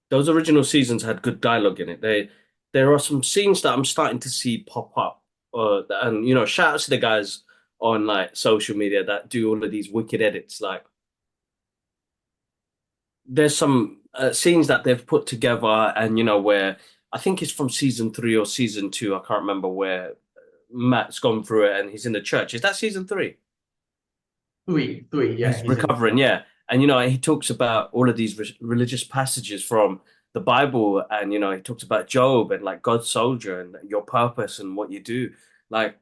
Those original seasons had good dialogue in it. There are some scenes that I'm starting to see pop up. And shout out to the guys on like social media that do all of these wicked edits. Like, there's some scenes that they've put together, and where I think it's from season 3 or season 2. I can't remember, where Matt's gone through it and he's in the church. Is that season 3? Three, yeah, He's he's in the recovering, church. yeah. And he talks about all of these religious passages from the Bible, and he talks about Job and like God's soldier and your purpose and what you do. Like,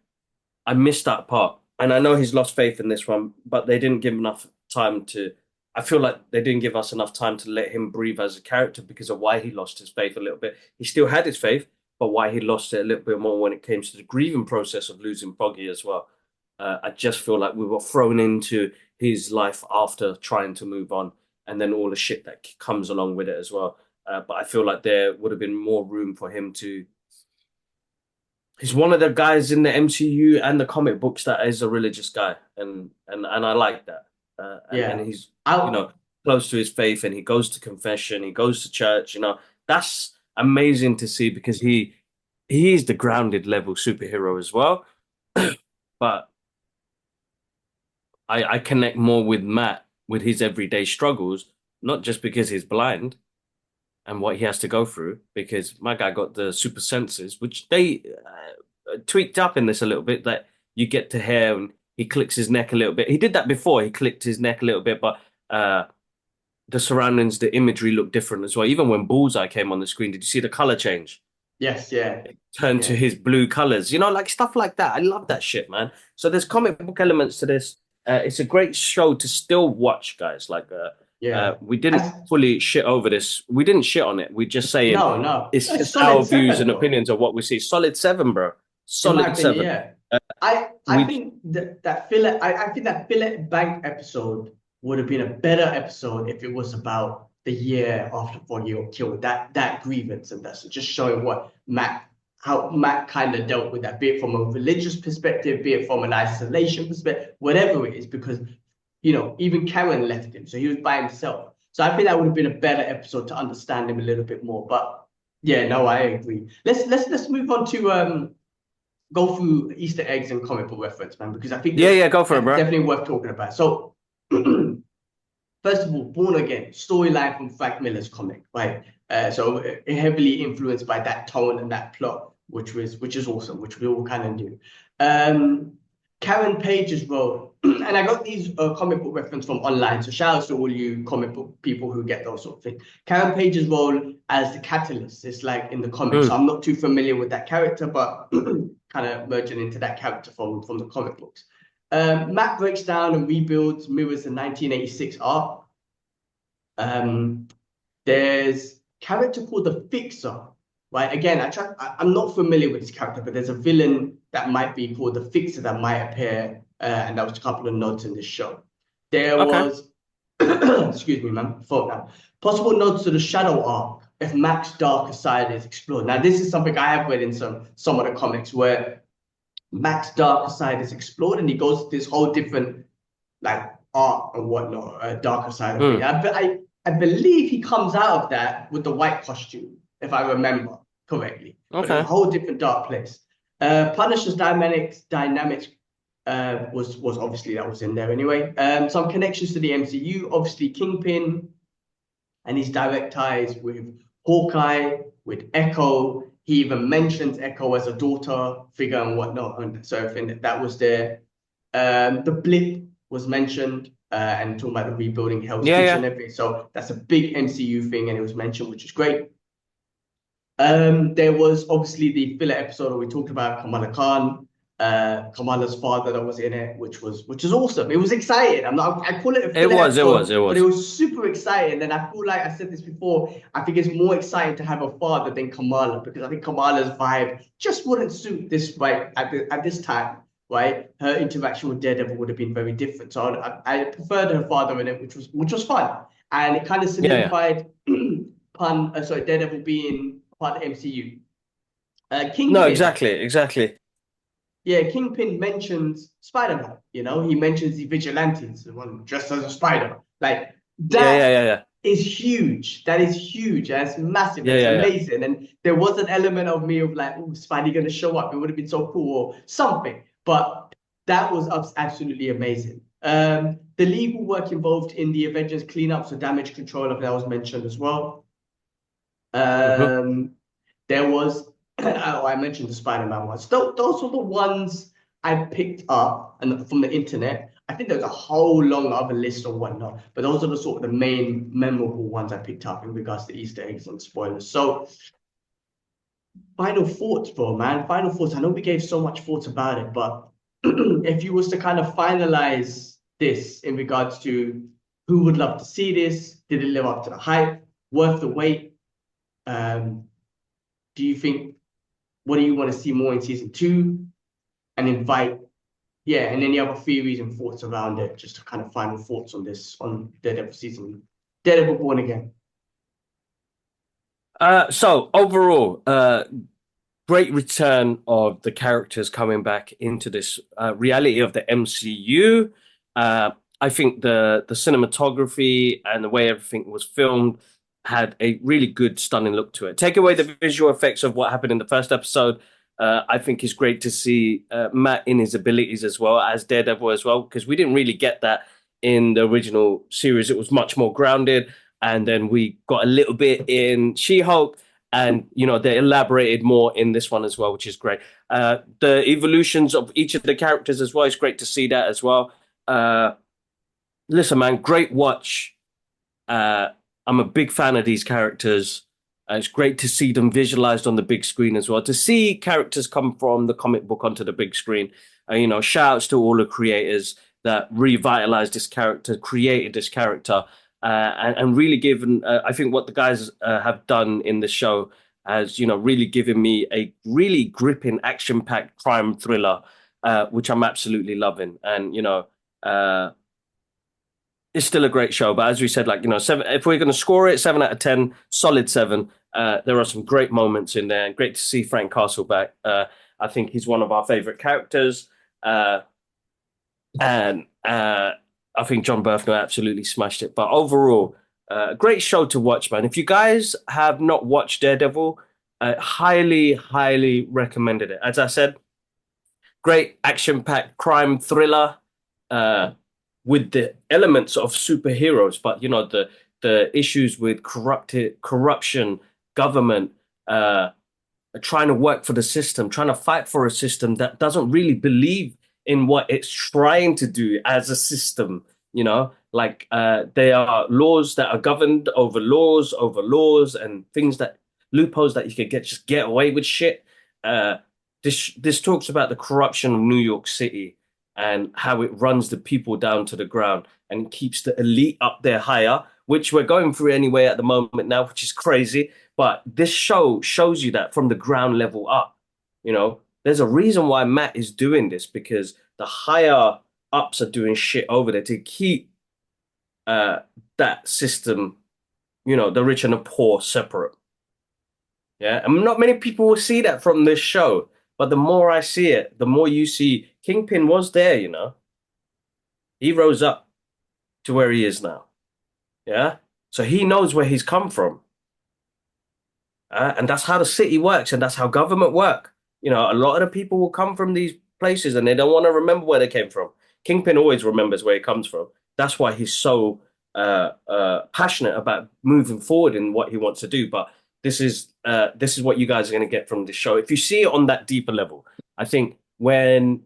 I missed that part, and I know he's lost faith in this one, but they didn't give enough time to. I feel like they didn't give us enough time to let him breathe as a character because of why he lost his faith a little bit. He still had his faith, but why he lost it a little bit more when it came to the grieving process of losing Boggy as well. I just feel like we were thrown into his life after trying to move on, and then all the shit that comes along with it as well. But I feel like there would have been more room for him to. He's one of the guys in the MCU and the comic books that is a religious guy, and I like that. And Yeah. he's you I know close to his faith, and he goes to confession, he goes to church. That's amazing to see because he's the grounded level superhero as well. But I connect more with Matt with his everyday struggles, not just because he's blind and what he has to go through, because my guy got the super senses, which they tweaked up in this a little bit, that you get to hear and he clicks his neck a little bit. He did that before, he clicked his neck a little bit, but the surroundings, the imagery looked different as well. Even when Bullseye came on the screen, did you see the color change? Yes, yeah, Turn to yeah, his blue colors, like stuff like that. I love that shit, man. So there's comic book elements to this. It's a great show to still watch, guys. Like, yeah. we didn't As, fully shit over this. We didn't shit on it. We're just saying no, no, it's it's just solid our views seven, and bro. opinions of what we see. Solid 7, bro. In my Solid opinion, 7. yeah. I We think that filler I think that filler bank episode would have been a better episode if it was about the year after Foggy got killed. That grievance and that's just showing how Matt kind of dealt with that, be it from a religious perspective, be it from an isolation perspective, whatever it is, because even Karen left him, so he was by himself. So I think that would have been a better episode to understand him a little bit more. But yeah, no, I agree. Let's move on to go through Easter eggs and comic book reference, man, because I think Yeah, there's yeah, go for it, bro. definitely worth talking about. So, first of all, Born Again, storyline from Frank Miller's comic, right? So heavily influenced by that tone and that plot, which is awesome, which we all kind of knew. Karen Page's role, and I got these comic book reference from online, so shout out to all you comic book people who get those sort of things. Karen Page's role as the catalyst is like in the comics, so I'm not too familiar with that character, but kind of merging into that character from the comic books. Matt breaks down and rebuilds mirrors the 1986 art. There's a character called the Fixer, right? Again, I'm not familiar with this character, but there's a villain that might be called the Fixer that might appear, and that was a couple of notes in this show. There Okay. was, excuse me, man, thought now. Possible notes to the Shadow arc if Mac's darker side is explored. Now, this is something I have read in some of the comics where Mac's darker side is explored, and he goes to this whole different like art and whatnot, darker side of it. I believe he comes out of that with the white costume, if I remember correctly. But it's a Okay. whole different dark place. Punisher's dynamics was obviously that was in there anyway. Some connections to the MCU, obviously Kingpin and his direct ties with Hawkeye, with Echo. He even mentions Echo as a daughter figure and whatnot, and so I think that was there. The blip was mentioned, and talking about the rebuilding Hell's Yeah, Kitchen yeah. and everything. So that's a big MCU thing, and it was mentioned, which is great. There was obviously the filler episode where we talked about Kamala Khan, Kamala's father that was in it, which is awesome. It was exciting. I call it a It filler was, it was, episode, it but it was. was super exciting. And I feel like I said this before. I think it's more exciting to have a father than Kamala because I think Kamala's vibe just wouldn't suit this right at this time. Right, her interaction with Daredevil would have been very different. So I preferred her father in it, which was fun, and it kind of Yeah, yeah. solidified Daredevil being part of the MCU. No, Kingpin, exactly, exactly. yeah, Kingpin mentions Spider-Man. He mentions the vigilantes, the one dressed as a spider. Like Yeah, yeah, that yeah, yeah. is huge. That is huge. That's massive. Yeah, It's yeah, yeah. amazing. And there was an element of me of like, oh, Spidey gonna show up. It would have been so cool or something. But that was absolutely amazing. The legal work involved in the Avengers cleanups or damage control of that was mentioned as well. Hmm. There was, oh, I mentioned the Spider-Man ones. Those were the ones I picked up and from the internet. I think there's a whole long other list or whatnot, but those are the sort of the main memorable ones I picked up in regards to Easter eggs and spoilers. So, final thoughts, bro, man. Final thoughts. I know we gave so much thoughts about it, but if you was to kind of finalize this in regards to who would love to see this, did it live up to the hype, worth the wait? Um, do you think what do you want to see more in season two? And invite, yeah, and any other theories and thoughts around it, just to kind of final thoughts on this on Daredevil season, Daredevil Born Again. So overall, great return of the characters coming back into this reality of the MCU. I think the cinematography and the way everything was filmed had a really good, stunning look to it. Take away the visual effects of what happened in the first episode. I think it's great to see Matt in his abilities as well as Daredevil as well, because we didn't really get that in the original series. It was much more grounded, and then we got a little bit in She-Hulk, and they elaborated more in this one as well, which is great. The evolutions of each of the characters as well, it's great to see that as well. Listen, man, great watch. I'm a big fan of these characters. It's great to see them visualized on the big screen as well. To see characters come from the comic book onto the big screen. Shout outs to all the creators that revitalized this character, created this character, and really given. I think what the guys have done in the show has, really given me a really gripping, action-packed crime thriller, which I'm absolutely loving. And it's still a great show. But as we said, seven. If we're going to score it, 7 out of 10, solid 7. There are some great moments in there, and great to see Frank Castle back. I think he's one of our favorite characters, and I think John Berthner absolutely smashed it. But overall, great show to watch, man. If you guys have not watched Daredevil, highly, highly recommended it. As I said, great action-packed crime thriller. With the elements of superheroes, but the issues with corruption, government, trying to work for the system, trying to fight for a system that doesn't really believe in what it's trying to do as a system. There are laws that are governed over laws, and things that loopholes that you could get away with shit. This talks about the corruption of New York City and how it runs the people down to the ground and keeps the elite up there higher, which we're going through anyway at the moment now, which is crazy. But this show shows you that from the ground level up. There's a reason why Matt is doing this, because the higher ups are doing shit over there to keep that system, the rich and the poor separate. Yeah, and not many people will see that from this show. But the more I see it, the more you see Kingpin was there, He rose up to where he is now. Yeah. So he knows where he's come from. And that's how the city works, and that's how government work. A lot of the people will come from these places and they don't want to remember where they came from. Kingpin always remembers where he comes from. That's why he's so passionate about moving forward in what he wants to do. But this is what you guys are going to get from this show. If you see it on that deeper level, I think when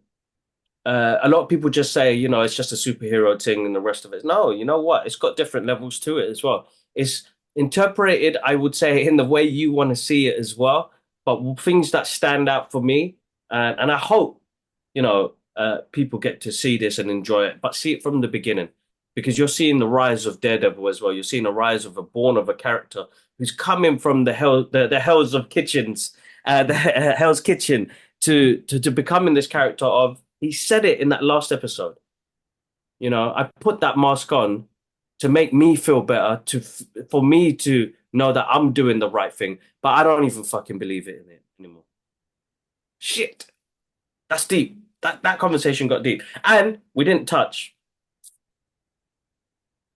a lot of people just say, it's just a superhero thing and the rest of it. No, you know what? It's got different levels to it as well. It's interpreted, I would say, in the way you want to see it as well. But things that stand out for me, and I hope, people get to see this and enjoy it, but see it from the beginning. Because you're seeing the rise of Daredevil as well. You're seeing the rise of a character who's coming from the hells of kitchens, the Hell's Kitchen to becoming this character of. He said it in that last episode. I put that mask on to make me feel better, for me to know that I'm doing the right thing, but I don't even fucking believe it in it anymore. Shit, that's deep. That conversation got deep, and we didn't touch.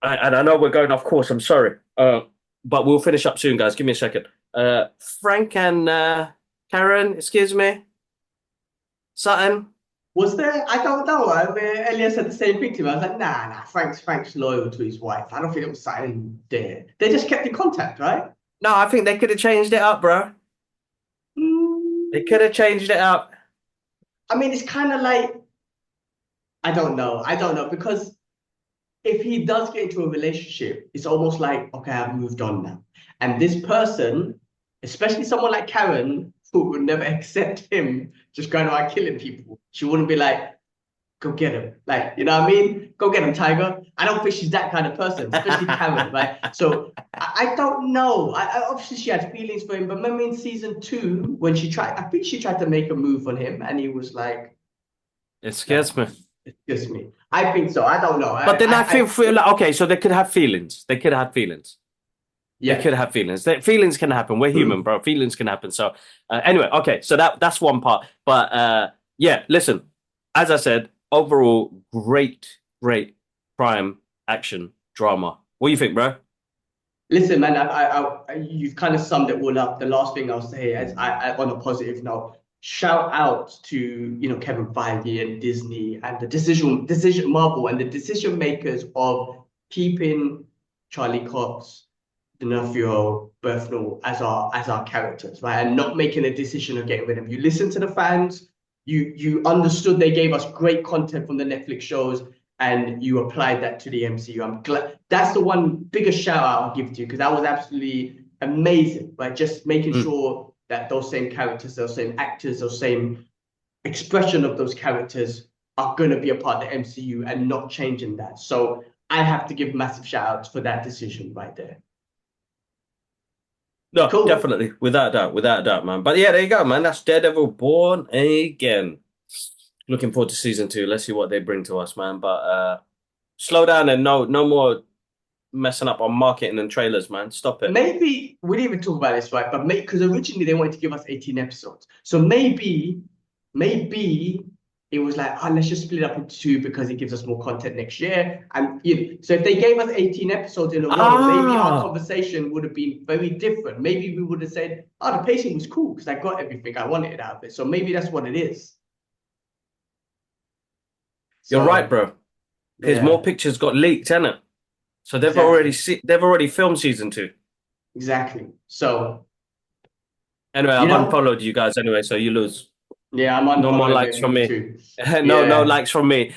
And I know we're going off course. I'm sorry, but we'll finish up soon, guys. Give me a second. Frank and Karen, excuse me. Sutton. Was there? I don't know. I mean, Elliot said the same thing to me. I was like, nah. Frank's loyal to his wife. I don't think it was something there. They just kept in contact, right? No, I think they could have changed it up, bro. They could have changed it up. I mean, it's kind of like, I don't know, because if he does get into a relationship, it's almost like, okay, I've moved on now. And this person, especially someone like Karen, who would never accept him just going around killing people. She wouldn't be like, go get him. Like, you know what I mean? Go get him, Tiger. I don't think she's that kind of person, especially Karen, right? So I don't know. Obviously she had feelings for him, but remember in season 2, when I think she tried to make a move on him and he was like, it scares me. It scares me. I think so. I don't know. But then I feel like, okay, so they could have feelings. They could have feelings. Yeah. They could have feelings. Feelings can happen. We're human, bro. Feelings can happen. So anyway, okay. So that's one part. But yeah, listen, as I said, overall, great crime action drama. What do you think, bro? Listen, man, you've kind of summed it all up. The last thing I'll say is, on a positive note, shout out to Kevin Feige and Disney and the decision Marvel and the decision makers of keeping Charlie Cox, D'Onofrio, Berthnall as our characters, right? And not making a decision of getting rid of them. You listen to the fans, you understood they gave us great content from the Netflix shows, and you applied that to the MCU. I'm glad. That's the one biggest shout out I'll give to you, because that was absolutely amazing, right? Just making sure that those same characters, those same actors, those same expression of those characters are going to be a part of the MCU and not changing that. So I have to give massive shout outs for that decision right there. No, cool. Definitely, without a doubt, man. But yeah, there you go, man. That's Daredevil Born Again. Looking forward to season 2. Let's see what they bring to us, man. But slow down and no more messing up on marketing and trailers, man. Stop it. Maybe we didn't even talk about this, right? But because originally they wanted to give us 18 episodes, so maybe it was like, let's just split it up into 2 because it gives us more content next year. And so if they gave us 18 episodes in a row, maybe our conversation would have been very different. Maybe we would have said, the pacing was cool because I got everything I wanted out of it. So maybe that's what it is. You're right, bro. Because more pictures got leaked, innit? So they've already filmed season 2. Exactly. So anyway, I've unfollowed you guys anyway, so you lose. Yeah, I'm no more likes from me. No likes from me.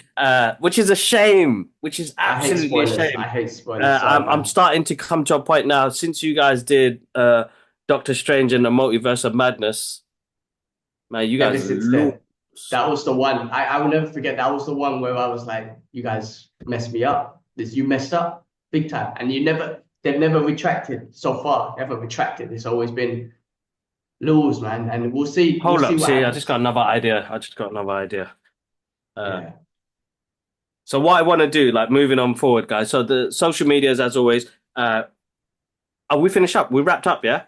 Which is a shame. Which is absolutely a shame. I hate spoilers. I'm starting to come to a point now. Since you guys did Doctor Strange and the Multiverse of Madness, man, you guys. That was the one. I will never forget. That was the one where I was like, you guys messed me up. You messed up big time, and they've never retracted so far. Never retracted. It's always been lose, man, and we'll see. Hold up, I just got another idea. So what I want to do, like moving on forward, guys. So the social medias, as always. Are we finished up? We wrapped up, yeah?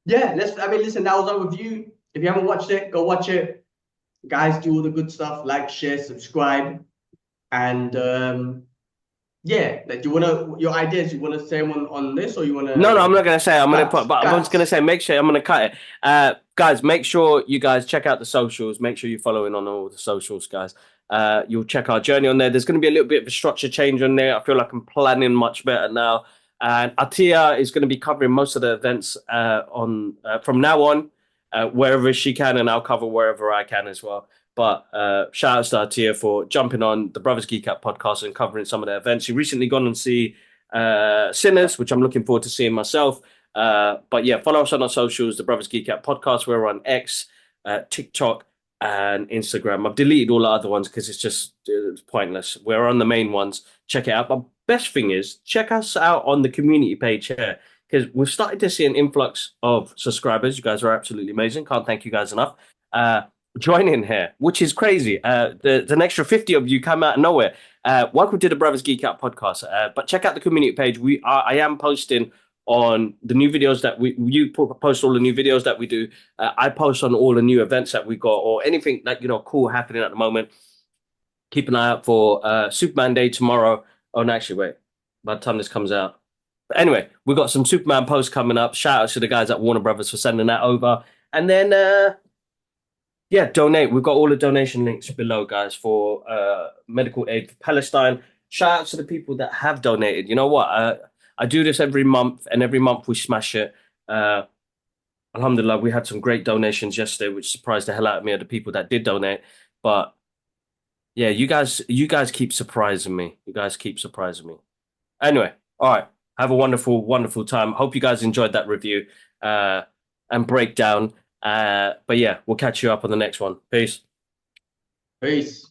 Yeah. Listen. That was our review. If you haven't watched it, go watch it. Guys, do all the good stuff. Like, share, subscribe, and Yeah, like your ideas, you wanna say them on this, or you No, wanna I'm not gonna say. I'm gonna put, guts, but I was gonna guts. say, make sure I'm gonna cut it. Guys, make sure you guys check out the socials. Make sure you're following on all the socials, guys. You'll check our journey on there. There's gonna be a little bit of a structure change on there. I feel like I'm planning much better now. And Atia is going to be covering most of the events on from now on, wherever she can, and I'll cover wherever I can as well. But shout out to Atia for jumping on the Brothers Geekout podcast and covering some of the events. She recently gone and see Sinners, which I'm looking forward to seeing myself. But yeah, follow us on our socials, the Brothers Geek Out Podcast. We're on X, TikTok, and Instagram. I've deleted all the other ones because it's pointless. We're on the main ones. Check it out. But best thing is, check us out on the community page here because we've started to see an influx of subscribers. You guys are absolutely amazing. Can't thank you guys enough. Join in here, which is crazy. There's an extra 50 of you come out of nowhere. Welcome to the Brothers Geek Out podcast. But check out the community page. I am posting on the new videos that post all the new videos that we do. I post on all the new events that we got or anything that cool happening at the moment. Keep an eye out for Superman Day tomorrow. Oh, no, actually, wait. By the time this comes out. But anyway, we've got some Superman posts coming up. Shout out to the guys at Warner Brothers for sending that over. And then yeah, donate. We've got all the donation links below, guys, for medical aid for Palestine. Shout out to the people that have donated. You know what? I do this every month, and every month we smash it. Alhamdulillah, we had some great donations yesterday, which surprised the hell out of me of the people that did donate. But yeah, you guys keep surprising me. You guys keep surprising me. Anyway, all right. Have a wonderful, wonderful time. Hope you guys enjoyed that review and breakdown. But yeah, we'll catch you up on the next one. Peace. Peace.